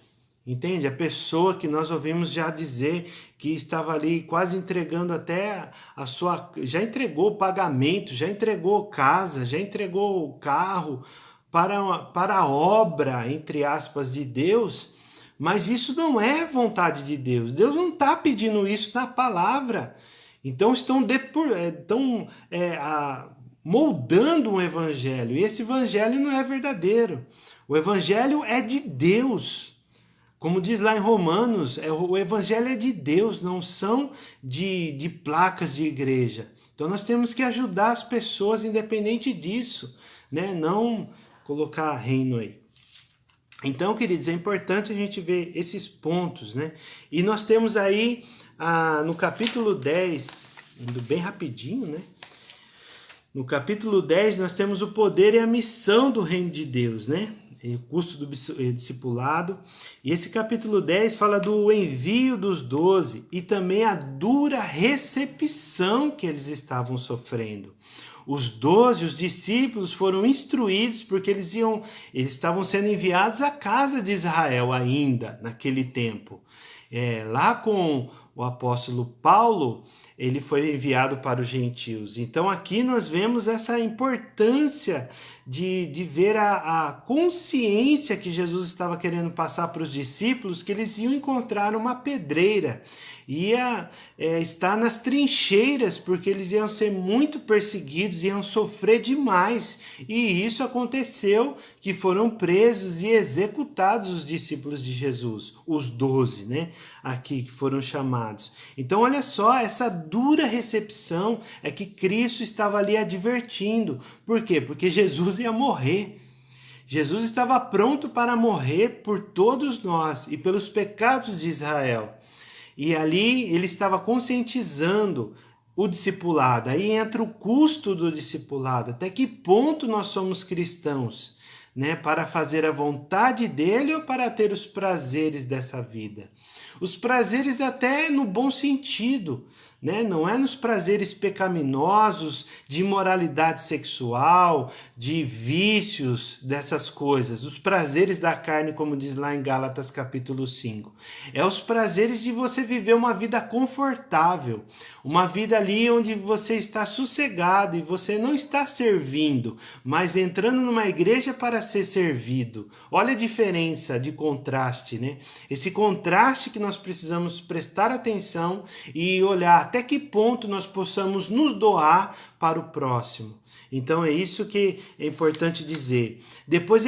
Entende? A pessoa que nós ouvimos já dizer que estava ali quase entregando até a sua... Já entregou o pagamento, já entregou casa, já entregou o carro para a obra, entre aspas, de Deus. Mas isso não é vontade de Deus. Deus não está pedindo isso na palavra. Então estão moldando um evangelho. E esse evangelho não é verdadeiro. O evangelho é de Deus. Como diz lá em Romanos, o evangelho é de Deus, não são de placas de igreja. Então nós temos que ajudar as pessoas independente disso, né? Não colocar reino aí. Então, queridos, é importante a gente ver esses pontos, né? E nós temos aí, no capítulo 10, indo bem rapidinho, né? No capítulo 10 nós temos o poder e a missão do reino de Deus, né? O custo do discipulado. E esse capítulo 10 fala do envio dos 12 e também a dura recepção que eles estavam sofrendo. Os 12, os discípulos, foram instruídos porque eles estavam sendo enviados à casa de Israel ainda, naquele tempo. Lá com o apóstolo Paulo, ele foi enviado para os gentios. Então aqui nós vemos essa importância de ver a consciência que Jesus estava querendo passar para os discípulos, que eles iam encontrar uma pedreira, ia estar nas trincheiras, porque eles iam ser muito perseguidos, iam sofrer demais. E isso aconteceu, que foram presos e executados os discípulos de Jesus, os 12, né? Aqui que foram chamados. Então olha só, essa dura recepção é que Cristo estava ali advertindo. Por quê? Porque Jesus ia morrer. Jesus estava pronto para morrer por todos nós e pelos pecados de Israel. E ali ele estava conscientizando o discipulado. Aí entra o custo do discipulado. Até que ponto nós somos cristãos, né? Para fazer a vontade dele ou para ter os prazeres dessa vida? Os prazeres até no bom sentido, né? Não é nos prazeres pecaminosos de imoralidade sexual, de vícios, dessas coisas, os prazeres da carne, como diz lá em Gálatas capítulo 5. É os prazeres de você viver uma vida confortável, uma vida ali onde você está sossegado e você não está servindo, mas entrando numa igreja para ser servido. Olha a diferença de contraste, né? Esse contraste que nós precisamos prestar atenção e olhar até que ponto nós possamos nos doar para o próximo. Então é isso que é importante dizer. Depois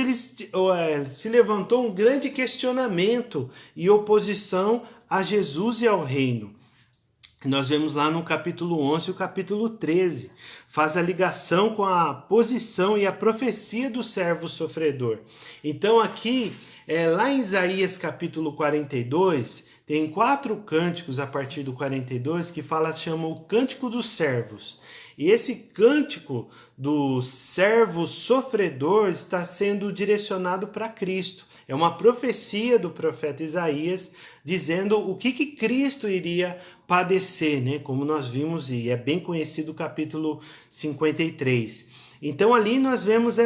se levantou um grande questionamento e oposição a Jesus e ao reino. Nós vemos lá no capítulo 11 e o capítulo 13. Faz a ligação com a posição e a profecia do servo sofredor. Então aqui, lá em Isaías capítulo 42, tem 4 cânticos a partir do 42 que chama o Cântico dos Servos. E esse cântico do servo sofredor está sendo direcionado para Cristo. É uma profecia do profeta Isaías dizendo o que Cristo iria padecer, né? Como nós vimos, e é bem conhecido o capítulo 53. Então ali nós vemos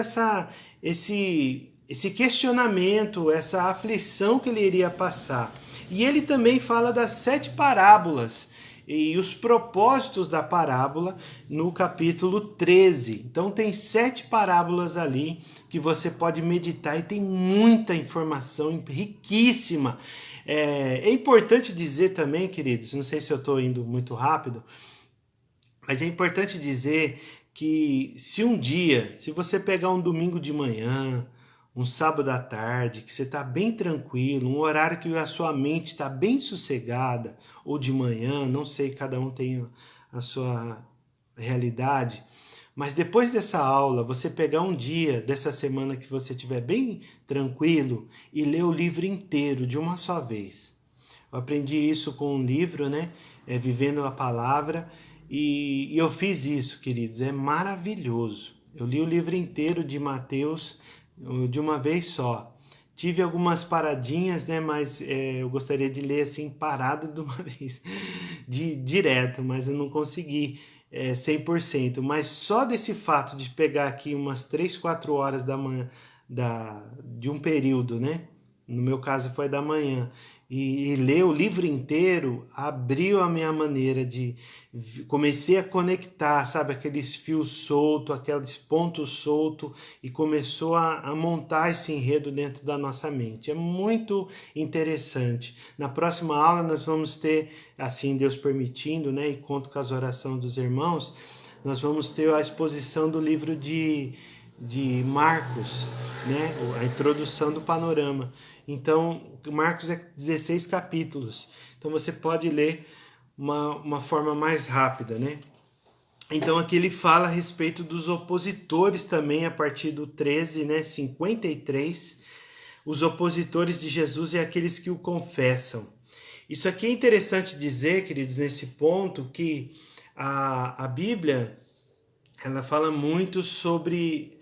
esse questionamento, essa aflição que ele iria passar. E ele também fala das 7 parábolas e os propósitos da parábola no capítulo 13. Então tem 7 parábolas ali que você pode meditar e tem muita informação riquíssima. É importante dizer também, queridos, não sei se eu estou indo muito rápido, mas é importante dizer que se você pegar um domingo de manhã, um sábado à tarde, que você está bem tranquilo, um horário que a sua mente está bem sossegada, ou de manhã, não sei, cada um tem a sua realidade, mas depois dessa aula, você pegar um dia dessa semana que você estiver bem tranquilo e ler o livro inteiro de uma só vez. Eu aprendi isso com um livro, né? Vivendo a Palavra, e eu fiz isso, queridos, é maravilhoso. Eu li o livro inteiro de Mateus de uma vez só. Tive algumas paradinhas, né? Mas eu gostaria de ler assim, parado de uma vez, direto, mas eu não consegui 100%. Mas só desse fato de pegar aqui umas 3, 4 horas da manhã, de um período, né? No meu caso foi da manhã, e ler o livro inteiro abriu a minha maneira de... Comecei a conectar, sabe, aqueles fios soltos, aqueles pontos soltos, e começou a montar esse enredo dentro da nossa mente. É muito interessante. Na próxima aula nós vamos ter, assim Deus permitindo, né, e conto com as orações dos irmãos, nós vamos ter a exposição do livro de Marcos, né, a introdução do panorama. Então, Marcos é 16 capítulos. Então, você pode ler uma forma mais rápida, né? Então, aqui ele fala a respeito dos opositores também, a partir do 13, né? 53. Os opositores de Jesus e aqueles que o confessam. Isso aqui é interessante dizer, queridos, nesse ponto, que a Bíblia, ela fala muito sobre...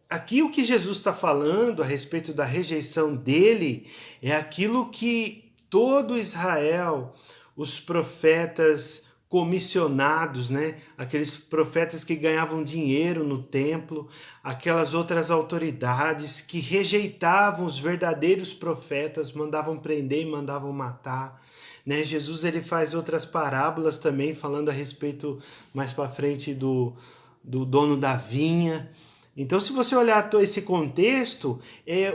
Aqui o que Jesus está falando a respeito da rejeição dele é aquilo que todo Israel, os profetas comissionados, né? Aqueles profetas que ganhavam dinheiro no templo, aquelas outras autoridades que rejeitavam os verdadeiros profetas, mandavam prender, mandavam matar. Né? Jesus ele faz outras parábolas também, falando a respeito mais para frente do dono da vinha. Então, se você olhar todo esse contexto,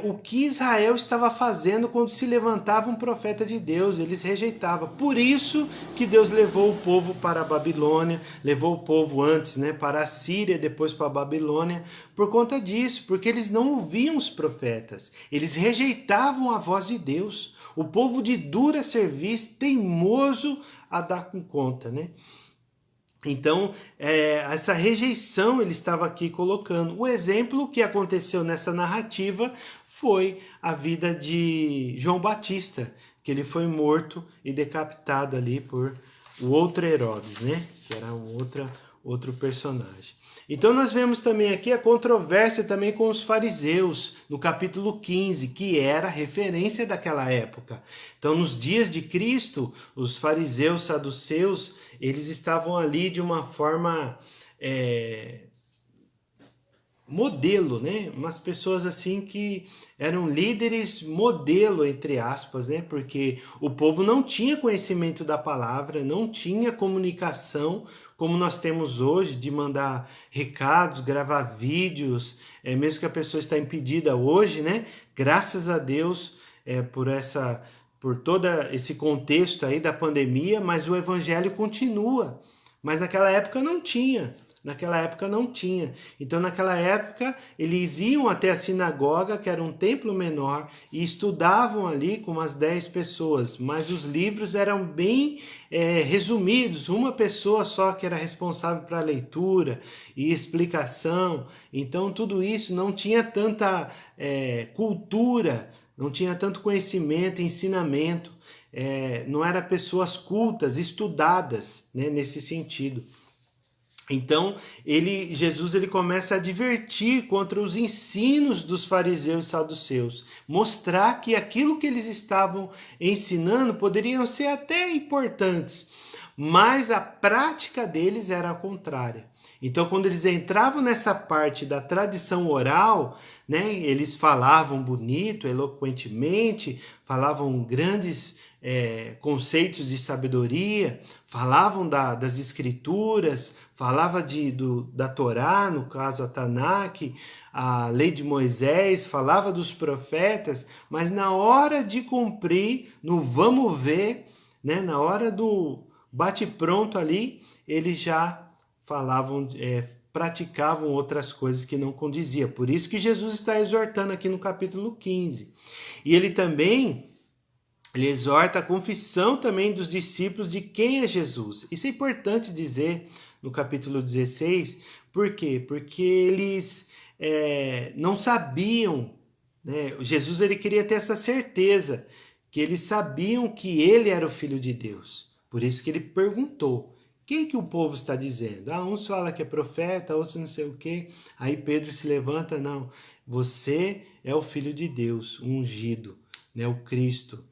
o que Israel estava fazendo quando se levantava um profeta de Deus, eles rejeitavam. Por isso que Deus levou o povo para a Babilônia, levou o povo antes, né, para a Síria, depois para a Babilônia, por conta disso, porque eles não ouviam os profetas, eles rejeitavam a voz de Deus. O povo de dura serviço, teimoso a dar com conta, né? Então, essa rejeição ele estava aqui colocando. O exemplo que aconteceu nessa narrativa foi a vida de João Batista, que ele foi morto e decapitado ali por o outro Herodes, né? Que era outro personagem. Então nós vemos também aqui a controvérsia também com os fariseus, no capítulo 15, que era referência daquela época. Então nos dias de Cristo, os fariseus, saduceus, eles estavam ali de uma forma modelo, né? Umas pessoas assim que eram líderes modelo, entre aspas, né? Porque o povo não tinha conhecimento da palavra, não tinha comunicação como nós temos hoje, de mandar recados, gravar vídeos, mesmo que a pessoa está impedida hoje, né? Graças a Deus por todo esse contexto aí da pandemia, mas o evangelho continua. Mas naquela época não tinha. Naquela época não tinha. Então, naquela época, eles iam até a sinagoga, que era um templo menor, e estudavam ali com umas 10 pessoas. Mas os livros eram bem resumidos, uma pessoa só que era responsável para a leitura e explicação. Então, tudo isso não tinha tanta cultura, não tinha tanto conhecimento, ensinamento. Não eram pessoas cultas, estudadas, né, nesse sentido. Então, Jesus começa a advertir contra os ensinos dos fariseus e saduceus, mostrar que aquilo que eles estavam ensinando poderiam ser até importantes, mas a prática deles era a contrária. Então, quando eles entravam nessa parte da tradição oral, né, eles falavam bonito, eloquentemente, falavam grandes conceitos de sabedoria, falavam das escrituras, falava da Torá, no caso a Tanakh, a lei de Moisés, falava dos profetas, mas na hora de cumprir, no vamos ver, né, na hora do bate-pronto ali, eles já falavam, praticavam outras coisas que não condizia. Por isso que Jesus está exortando aqui no capítulo 15. E ele exorta a confissão também dos discípulos de quem é Jesus. Isso é importante dizer no capítulo 16. Por quê? Porque eles não sabiam, né? Jesus queria ter essa certeza, que eles sabiam que ele era o Filho de Deus. Por isso que ele perguntou, quem que o povo está dizendo? Uns falam que é profeta, outros não sei o quê. Aí Pedro se levanta, não, você é o Filho de Deus, o ungido, né? O Cristo.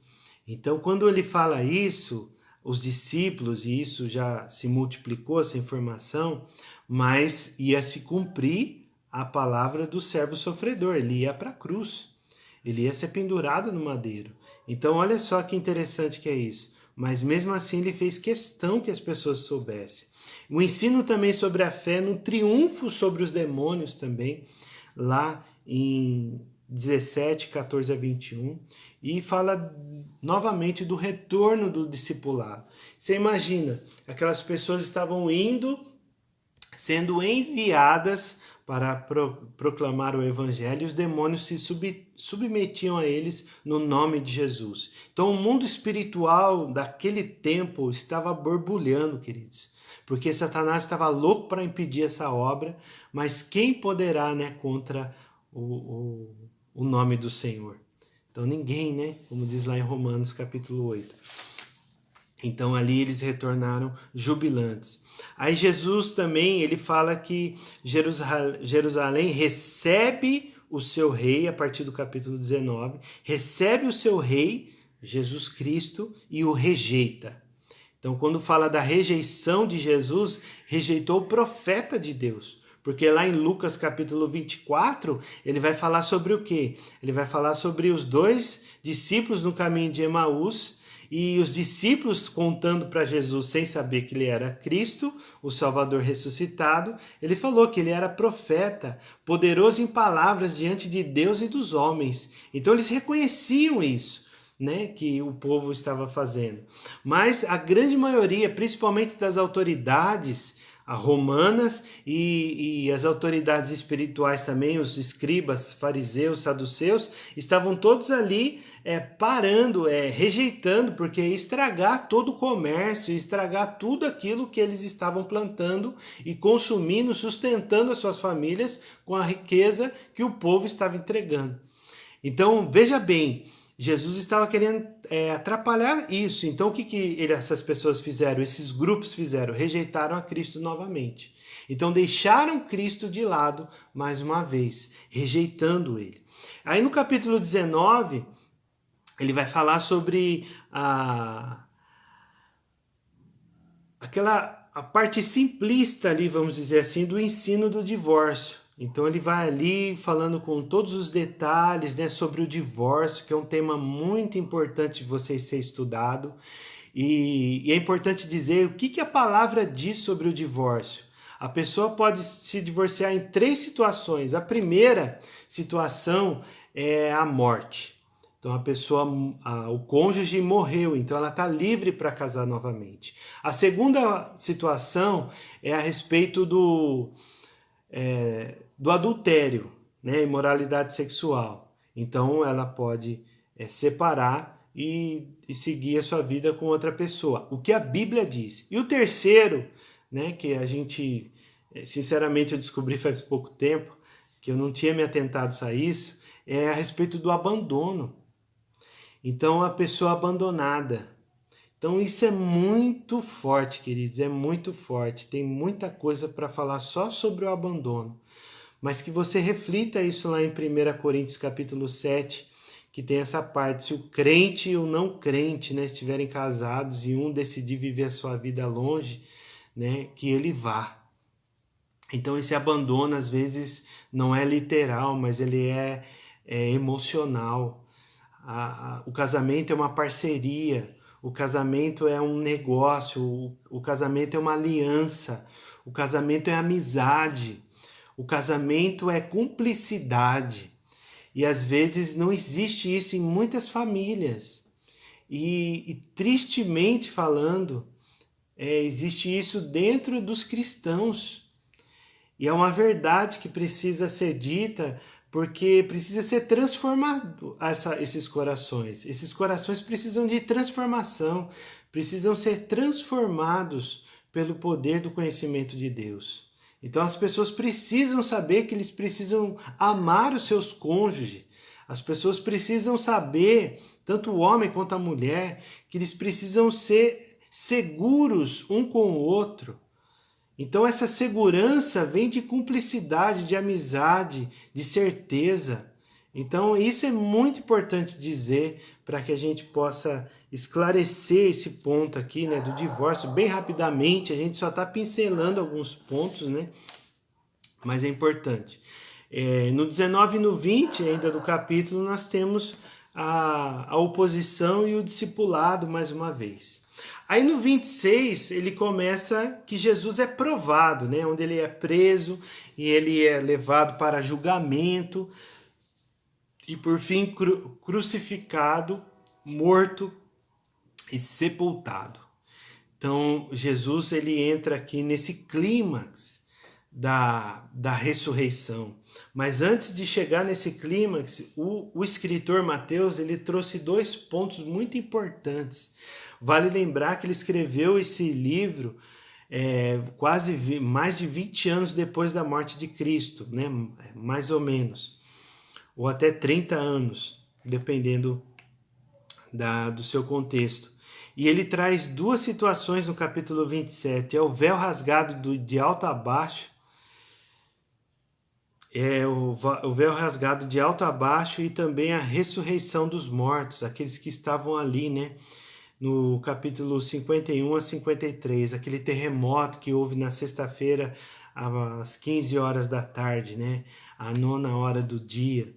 Então, quando ele fala isso, os discípulos, e isso já se multiplicou, essa informação, mas ia se cumprir a palavra do servo sofredor, ele ia para a cruz, ele ia ser pendurado no madeiro. Então, olha só que interessante que é isso. Mas mesmo assim ele fez questão que as pessoas soubessem. O ensino também sobre a fé, no triunfo sobre os demônios também, lá em 17, 14 a 21, e fala novamente do retorno do discipulado. Você imagina, aquelas pessoas estavam sendo enviadas para proclamar o evangelho, e os demônios se submetiam a eles no nome de Jesus. Então o mundo espiritual daquele tempo estava borbulhando, queridos, porque Satanás estava louco para impedir essa obra, mas quem poderá, né, contra o nome do Senhor? Então ninguém, né? Como diz lá em Romanos capítulo 8. Então ali eles retornaram jubilantes. Aí Jesus também, ele fala que Jerusalém recebe o seu rei, a partir do capítulo 19, recebe o seu rei, Jesus Cristo, e o rejeita. Então quando fala da rejeição de Jesus, rejeitou o profeta de Deus. Porque lá em Lucas capítulo 24, ele vai falar sobre o quê? Ele vai falar sobre os 2 discípulos no caminho de Emaús, e os discípulos contando para Jesus, sem saber que ele era Cristo, o Salvador ressuscitado. Ele falou que ele era profeta, poderoso em palavras diante de Deus e dos homens. Então eles reconheciam isso, né, que o povo estava fazendo. Mas a grande maioria, principalmente das autoridades romanas e as autoridades espirituais também, os escribas, fariseus, saduceus, estavam todos ali parando, rejeitando, porque ia estragar todo o comércio, ia estragar tudo aquilo que eles estavam plantando e consumindo, sustentando as suas famílias com a riqueza que o povo estava entregando. Então, veja bem, Jesus estava querendo atrapalhar isso. Então, o que essas pessoas fizeram? Esses grupos fizeram? Rejeitaram a Cristo novamente. Então, deixaram Cristo de lado mais uma vez, rejeitando ele. Aí no capítulo 19, ele vai falar sobre a parte simplista ali, vamos dizer assim, do ensino do divórcio. Então ele vai ali falando com todos os detalhes, né, sobre o divórcio, que é um tema muito importante de vocês ser estudado. E é importante dizer o que a palavra diz sobre o divórcio. A pessoa pode se divorciar em 3 situações. A primeira situação é a morte. Então o cônjuge morreu, então ela está livre para casar novamente. A segunda situação é a respeito do adultério, né, imoralidade sexual. Então ela pode separar e seguir a sua vida com outra pessoa, o que a Bíblia diz. E o terceiro, né, que a gente, sinceramente, eu descobri faz pouco tempo, que eu não tinha me atentado a isso, é a respeito do abandono. Então, a pessoa abandonada. Então, isso é muito forte, queridos, é muito forte. Tem muita coisa para falar só sobre o abandono. Mas que você reflita isso lá em 1 Coríntios capítulo 7, que tem essa parte, se o crente e o não crente, né, estiverem casados e um decidir viver a sua vida longe, né, que ele vá. Então esse abandono às vezes não é literal, mas ele é emocional. O casamento é uma parceria, o casamento é um negócio, o casamento é uma aliança, o casamento é amizade, o casamento é cumplicidade. E às vezes não existe isso em muitas famílias. E tristemente falando, existe isso dentro dos cristãos. E é uma verdade que precisa ser dita, porque precisa ser transformado esses corações. Esses corações precisam de transformação, precisam ser transformados pelo poder do conhecimento de Deus. Então as pessoas precisam saber que eles precisam amar os seus cônjuges. As pessoas precisam saber, tanto o homem quanto a mulher, que eles precisam ser seguros um com o outro. Então essa segurança vem de cumplicidade, de amizade, de certeza. Então isso é muito importante dizer para que a gente possa esclarecer esse ponto aqui, né, do divórcio bem rapidamente. A gente só está pincelando alguns pontos, né, mas é importante. No 19 e no 20 ainda do capítulo nós temos a oposição e o discipulado mais uma vez. Aí no 26 ele começa que Jesus é provado, né? Onde ele é preso e ele é levado para julgamento e por fim crucificado, morto e sepultado. Então Jesus ele entra aqui nesse clímax da ressurreição. Mas antes de chegar nesse clímax, o escritor Mateus ele trouxe 2 pontos muito importantes. Vale lembrar que ele escreveu esse livro mais de 20 anos depois da morte de Cristo, né? Mais ou menos, ou até 30 anos, dependendo do seu contexto. E ele traz 2 situações no capítulo 27, é o véu rasgado de alto a baixo, o véu rasgado de alto a baixo e também a ressurreição dos mortos, aqueles que estavam ali, né? No capítulo 51 a 53, aquele terremoto que houve na sexta-feira às 15 horas da tarde, né? A 9ª hora do dia.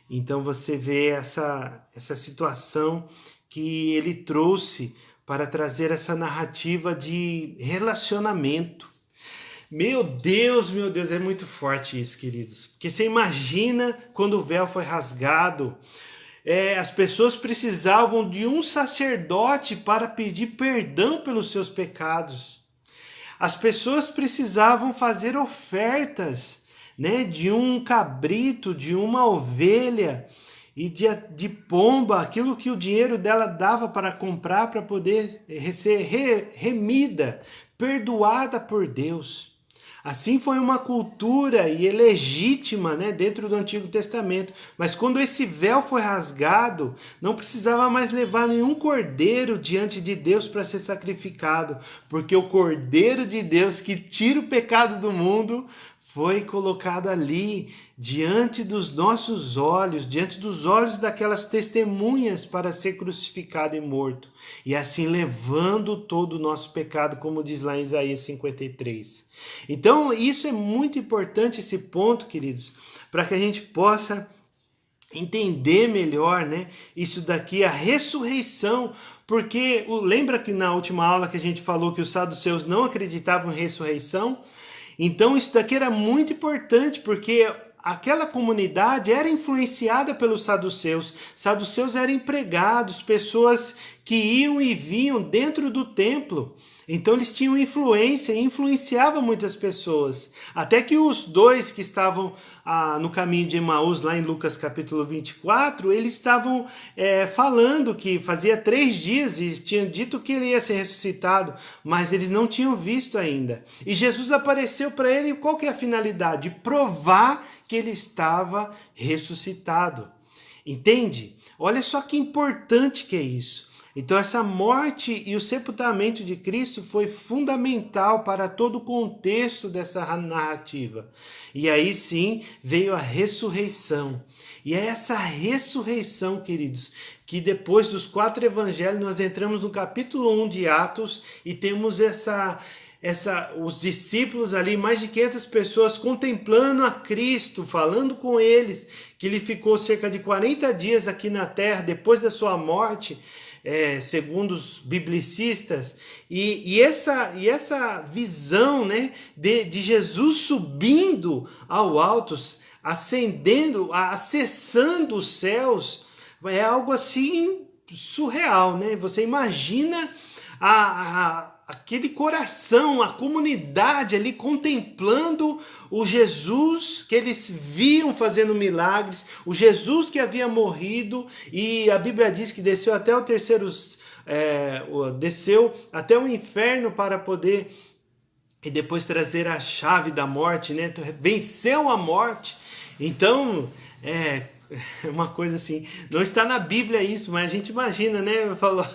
Então você vê essa situação que ele trouxe para trazer essa narrativa de relacionamento. Meu Deus, é muito forte isso, queridos. Porque você imagina quando o véu foi rasgado, as pessoas precisavam de um sacerdote para pedir perdão pelos seus pecados. As pessoas precisavam fazer ofertas, né, de um cabrito, de uma ovelha e de pomba, aquilo que o dinheiro dela dava para comprar para poder ser remida, perdoada por Deus. Assim foi uma cultura e é legítima, né, dentro do Antigo Testamento. Mas quando esse véu foi rasgado, não precisava mais levar nenhum cordeiro diante de Deus para ser sacrificado, porque o Cordeiro de Deus que tira o pecado do mundo foi colocado ali diante dos nossos olhos, diante dos olhos daquelas testemunhas para ser crucificado e morto. E assim levando todo o nosso pecado, como diz lá em Isaías 53. Então isso é muito importante, esse ponto, queridos, para que a gente possa entender melhor, né? Isso daqui, a ressurreição, porque lembra que na última aula que a gente falou que os saduceus não acreditavam em ressurreição? Então isso daqui era muito importante, porque aquela comunidade era influenciada pelos saduceus. Saduceus eram empregados, pessoas que iam e vinham dentro do templo. Então eles tinham influência e influenciavam muitas pessoas. Até que os dois que estavam no caminho de Emaús, lá em Lucas capítulo 24, eles estavam falando que fazia 3 dias e tinham dito que ele ia ser ressuscitado, mas eles não tinham visto ainda. E Jesus apareceu para ele, qual que é a finalidade? Provar que ele estava ressuscitado. Entende? Olha só que importante que é isso. Então essa morte e o sepultamento de Cristo foi fundamental para todo o contexto dessa narrativa. E aí sim veio a ressurreição. E é essa ressurreição, queridos, que depois dos 4 evangelhos nós entramos no capítulo 1 de Atos e temos os discípulos ali, mais de 500 pessoas contemplando a Cristo, falando com eles, que ele ficou cerca de 40 dias aqui na terra depois da sua morte, segundo os biblicistas, e essa visão, né, de Jesus subindo ao alto, ascendendo, acessando os céus, é algo assim surreal, né? Você imagina aquele coração, a comunidade ali contemplando o Jesus que eles viam fazendo milagres, o Jesus que havia morrido, e a Bíblia diz que desceu até desceu até o inferno para poder e depois trazer a chave da morte, né? Venceu a morte. Então, uma coisa assim, não está na Bíblia isso, mas a gente imagina, né? Fala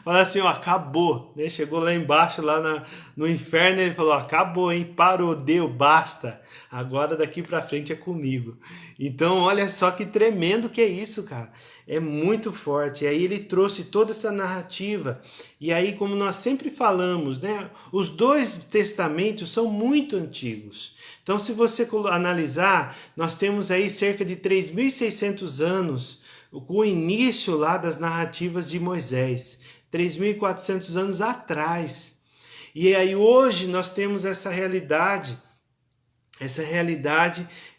assim, ó, acabou, né? Chegou lá embaixo, lá no inferno, ele falou, acabou, hein? Parou, deu, basta. Agora daqui para frente é comigo. Então, olha só que tremendo que é isso, cara. É muito forte. E aí ele trouxe toda essa narrativa. E aí, como nós sempre falamos, né? Os 2 testamentos são muito antigos. Então, se você analisar, nós temos aí cerca de 3.600 anos com o início lá das narrativas de Moisés. 3.400 anos atrás. E aí hoje nós temos essa realidade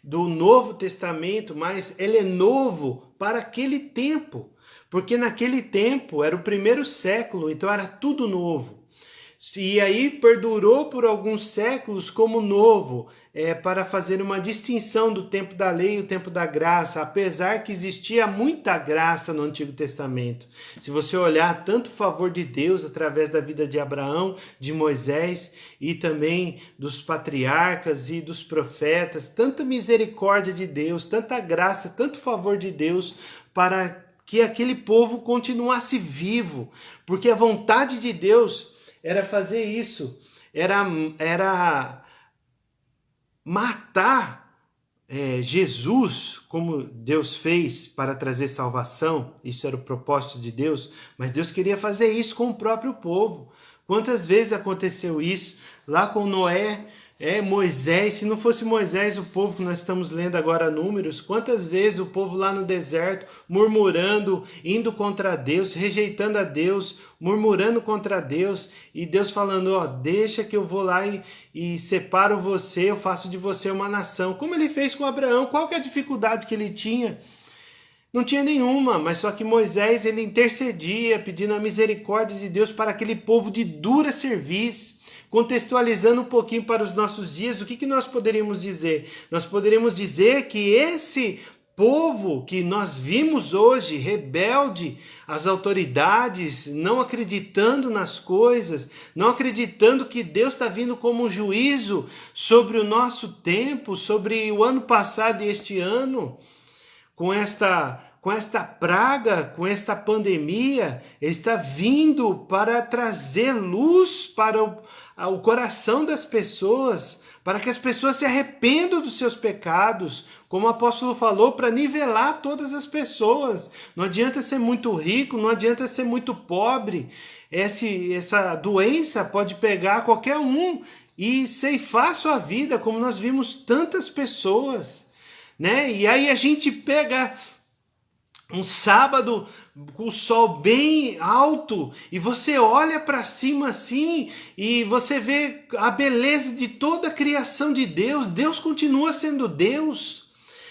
do Novo Testamento, mas ele é novo para aquele tempo. Porque naquele tempo era o 1º século, então era tudo novo. E aí perdurou por alguns séculos como novo, para fazer uma distinção do tempo da lei e o tempo da graça, apesar que existia muita graça no Antigo Testamento. Se você olhar tanto o favor de Deus através da vida de Abraão, de Moisés e também dos patriarcas e dos profetas, tanta misericórdia de Deus, tanta graça, tanto favor de Deus para que aquele povo continuasse vivo, porque a vontade de Deus era fazer isso, era matar Jesus, como Deus fez para trazer salvação. Isso era o propósito de Deus, mas Deus queria fazer isso com o próprio povo. Quantas vezes aconteceu isso? Lá com Noé, Moisés, se não fosse Moisés, o povo que nós estamos lendo agora Números, quantas vezes o povo lá no deserto, murmurando, indo contra Deus, rejeitando a Deus, murmurando contra Deus, e Deus falando, ó, deixa que eu vou lá e separo você, eu faço de você uma nação. Como ele fez com Abraão, qual que é a dificuldade que ele tinha? Não tinha nenhuma, mas só que Moisés, ele intercedia, pedindo a misericórdia de Deus para aquele povo de dura serviço. Contextualizando um pouquinho para os nossos dias, o que nós poderíamos dizer? Nós poderíamos dizer que esse povo que nós vimos hoje, rebelde às autoridades, não acreditando nas coisas, não acreditando que Deus está vindo como um juízo sobre o nosso tempo, sobre o ano passado e este ano, com esta praga, com esta pandemia, ele está vindo para trazer luz para o coração das pessoas, para que as pessoas se arrependam dos seus pecados, como o apóstolo falou, para nivelar todas as pessoas. Não adianta ser muito rico, não adianta ser muito pobre. Essa doença pode pegar qualquer um e ceifar sua vida, como nós vimos tantas pessoas, né? E aí a gente pega um sábado com o sol bem alto e você olha para cima assim e você vê a beleza de toda a criação de Deus. Deus continua sendo Deus.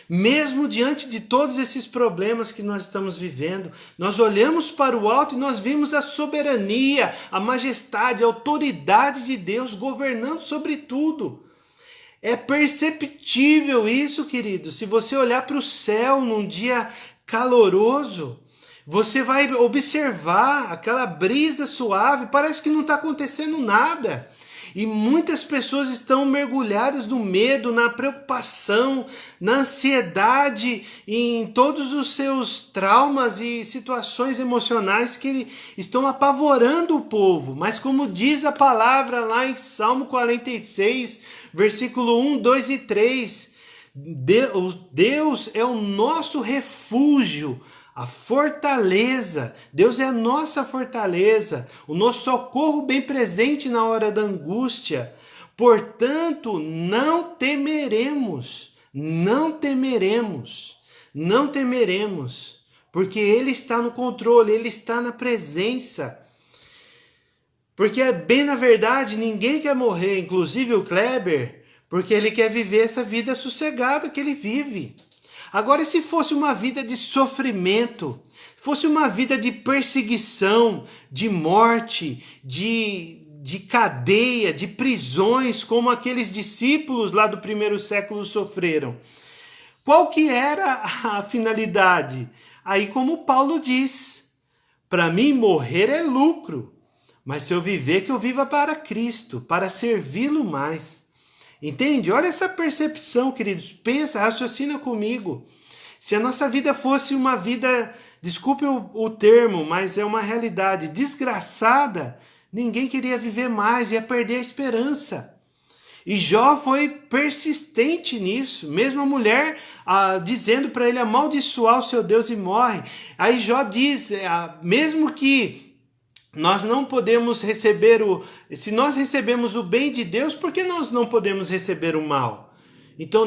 Mesmo diante de todos esses problemas que nós estamos vivendo, nós olhamos para o alto e nós vimos a soberania, a majestade, a autoridade de Deus governando sobre tudo. É perceptível isso, querido. Se você olhar para o céu num dia caloroso, você vai observar aquela brisa suave, parece que não está acontecendo nada. E muitas pessoas estão mergulhadas no medo, na preocupação, na ansiedade, em todos os seus traumas e situações emocionais que estão apavorando o povo. Mas como diz a palavra lá em Salmo 46, versículo 1, 2 e 3, Deus é o nosso refúgio, a fortaleza. Deus é a nossa fortaleza, o nosso socorro bem presente na hora da angústia. Portanto, não temeremos, porque Ele está no controle, Ele está na presença. Porque, bem na verdade, ninguém quer morrer, inclusive o Kleber, porque ele quer viver essa vida sossegada que ele vive. Agora, se fosse uma vida de sofrimento, fosse uma vida de perseguição, de morte, de cadeia, de prisões, como aqueles discípulos lá do primeiro século sofreram, qual que era a finalidade? Aí, como Paulo diz, para mim morrer é lucro, mas se eu viver, que eu viva para Cristo, para servi-lo mais. Entende? Olha essa percepção, queridos. Pensa, raciocina comigo. Se a nossa vida fosse uma vida, desculpe o termo, mas é uma realidade desgraçada, ninguém queria viver mais, ia perder a esperança. E Jó foi persistente nisso, mesmo a mulher dizendo para ele amaldiçoar o seu Deus e morre. Aí Jó diz, mesmo que nós não podemos receber se nós recebemos o bem de Deus, por que nós não podemos receber o mal? Então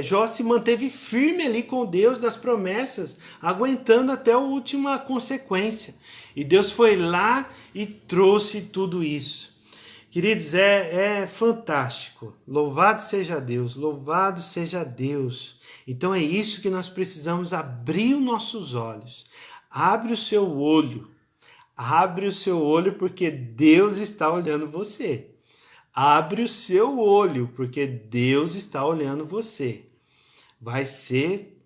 Jó se manteve firme ali com Deus nas promessas, aguentando até a última consequência. E Deus foi lá e trouxe tudo isso. Queridos, é fantástico. Louvado seja Deus, louvado seja Deus. Então é isso que nós precisamos abrir os nossos olhos. Abre o seu olho. Abre o seu olho porque Deus está olhando você. Abre o seu olho porque Deus está olhando você. Vai ser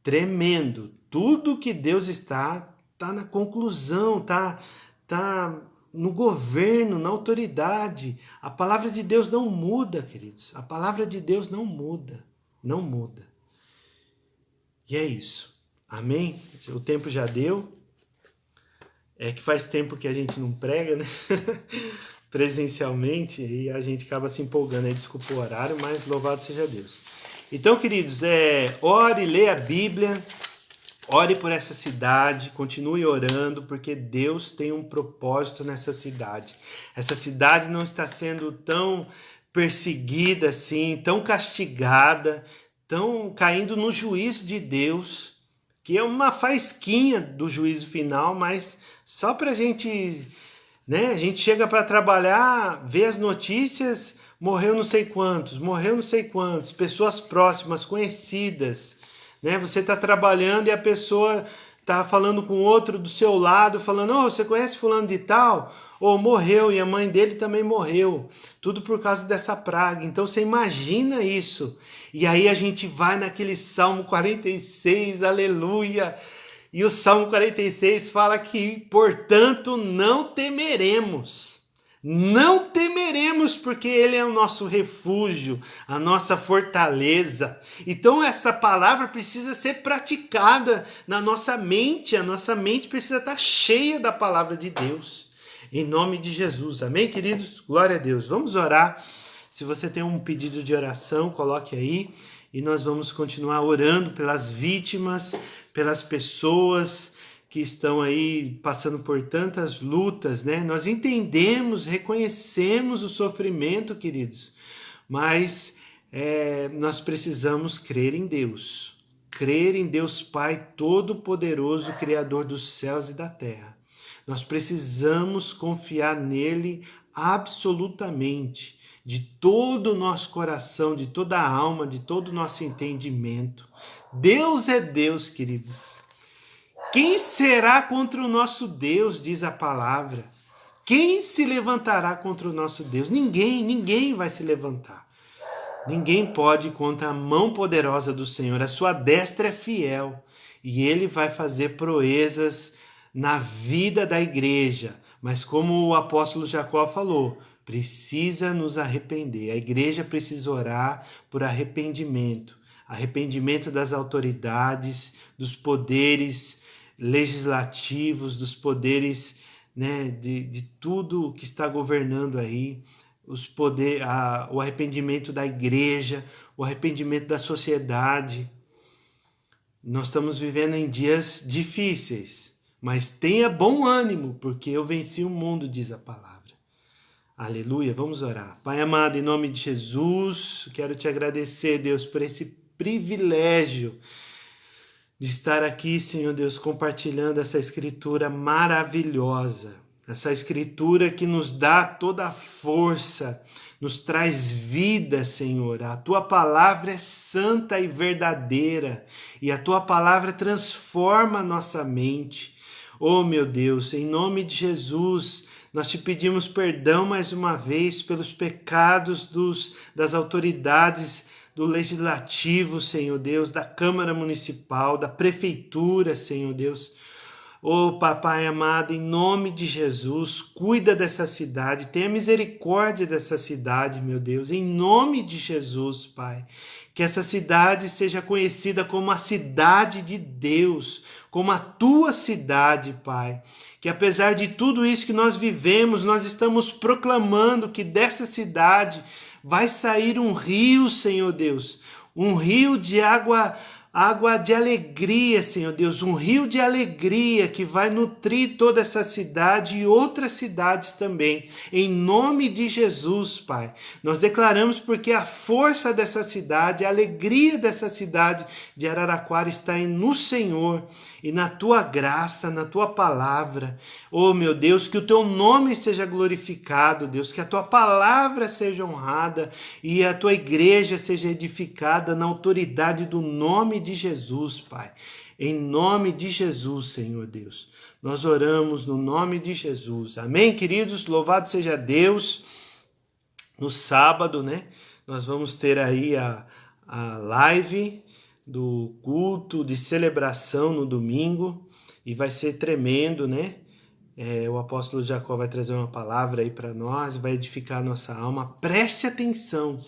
tremendo. Tudo que Deus está na conclusão, tá no governo, na autoridade. A palavra de Deus não muda, queridos. A palavra de Deus não muda. Não muda. E é isso. Amém? O tempo já deu. É que faz tempo que a gente não prega, né? Presencialmente, e a gente acaba se empolgando aí, desculpa o horário, mas louvado seja Deus. Então, queridos, ore, leia a Bíblia, ore por essa cidade, continue orando, porque Deus tem um propósito nessa cidade. Essa cidade não está sendo tão perseguida assim, tão castigada, tão caindo no juízo de Deus, que é uma faísquinha do juízo final, mas só para a gente, né? A gente chega para trabalhar, vê as notícias, morreu não sei quantos, pessoas próximas, conhecidas, né? Você está trabalhando e a pessoa está falando com outro do seu lado, falando, você conhece fulano de tal? Ou morreu e a mãe dele também morreu. Tudo por causa dessa praga. Então você imagina isso. E aí a gente vai naquele Salmo 46, aleluia. E o Salmo 46 fala que, portanto, não temeremos. Não temeremos, porque Ele é o nosso refúgio, a nossa fortaleza. Então essa palavra precisa ser praticada na nossa mente. A nossa mente precisa estar cheia da palavra de Deus. Em nome de Jesus. Amém, queridos? Glória a Deus. Vamos orar. Se você tem um pedido de oração, coloque aí. E nós vamos continuar orando pelas vítimas, pelas pessoas que estão aí passando por tantas lutas, né? Nós entendemos, reconhecemos o sofrimento, queridos, mas nós precisamos crer em Deus Pai Todo-Poderoso, Criador dos céus e da terra. Nós precisamos confiar nele absolutamente. de todo o nosso coração, de toda a alma, de todo o nosso entendimento. Deus é Deus, queridos. Quem será contra o nosso Deus, diz a palavra? Quem se levantará contra o nosso Deus? Ninguém vai se levantar. Ninguém pode contra a mão poderosa do Senhor. A sua destra é fiel e Ele vai fazer proezas na vida da igreja. Mas como o apóstolo Jacó falou, precisa nos arrepender. A igreja precisa orar por arrependimento. Arrependimento das autoridades, dos poderes legislativos, dos poderes, né, de tudo que está governando aí. O arrependimento da igreja, o arrependimento da sociedade. Nós estamos vivendo em dias difíceis, mas tenha bom ânimo, porque eu venci o mundo, diz a palavra. Aleluia, vamos orar. Pai amado, em nome de Jesus, quero te agradecer, Deus, por esse privilégio de estar aqui, Senhor Deus, compartilhando essa escritura maravilhosa. Essa escritura que nos dá toda a força, nos traz vida, Senhor. A tua palavra é santa e verdadeira e a tua palavra transforma a nossa mente. Oh, meu Deus, em nome de Jesus, nós te pedimos perdão mais uma vez pelos pecados das autoridades do Legislativo, Senhor Deus, da Câmara Municipal, da Prefeitura, Senhor Deus. Oh, Papai amado, em nome de Jesus, cuida dessa cidade, tenha misericórdia dessa cidade, meu Deus, em nome de Jesus, Pai. Que essa cidade seja conhecida como a cidade de Deus, como a tua cidade, Pai. Que apesar de tudo isso que nós vivemos, nós estamos proclamando que dessa cidade vai sair um rio, Senhor Deus, um rio de água de alegria, Senhor Deus, um rio de alegria que vai nutrir toda essa cidade e outras cidades também. Em nome de Jesus, Pai, nós declaramos porque a força dessa cidade, a alegria dessa cidade de Araraquara está no Senhor e na tua graça, na tua palavra. Oh, meu Deus, que o teu nome seja glorificado, Deus, que a tua palavra seja honrada e a tua igreja seja edificada na autoridade do nome de Jesus, Pai. Em nome de Jesus, Senhor Deus. Nós oramos no nome de Jesus. Amém, queridos? Louvado seja Deus. No sábado, né? Nós vamos ter aí a live do culto de celebração no domingo e vai ser tremendo, né? O apóstolo Jacó vai trazer uma palavra aí para nós, vai edificar a nossa alma. Preste atenção,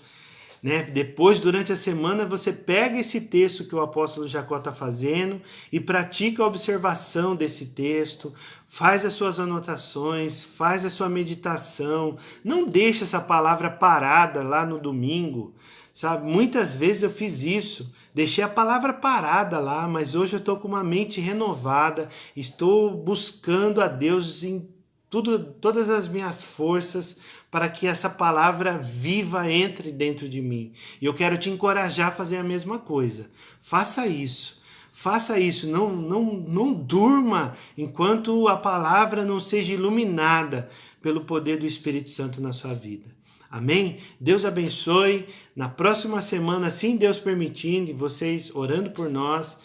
né? Depois, durante a semana, você pega esse texto que o apóstolo Jacó está fazendo e pratica a observação desse texto, faz as suas anotações, faz a sua meditação. Não deixe essa palavra parada lá no domingo, sabe? Muitas vezes eu fiz isso, deixei a palavra parada lá, mas hoje eu estou com uma mente renovada, estou buscando a Deus em todas as minhas forças para que essa palavra viva entre dentro de mim. E eu quero te encorajar a fazer a mesma coisa. Faça isso. Faça isso. Não durma enquanto a palavra não seja iluminada pelo poder do Espírito Santo na sua vida. Amém? Deus abençoe. Na próxima semana, se Deus permitindo, e vocês orando por nós,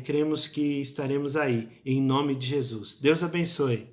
cremos que estaremos aí. Em nome de Jesus. Deus abençoe.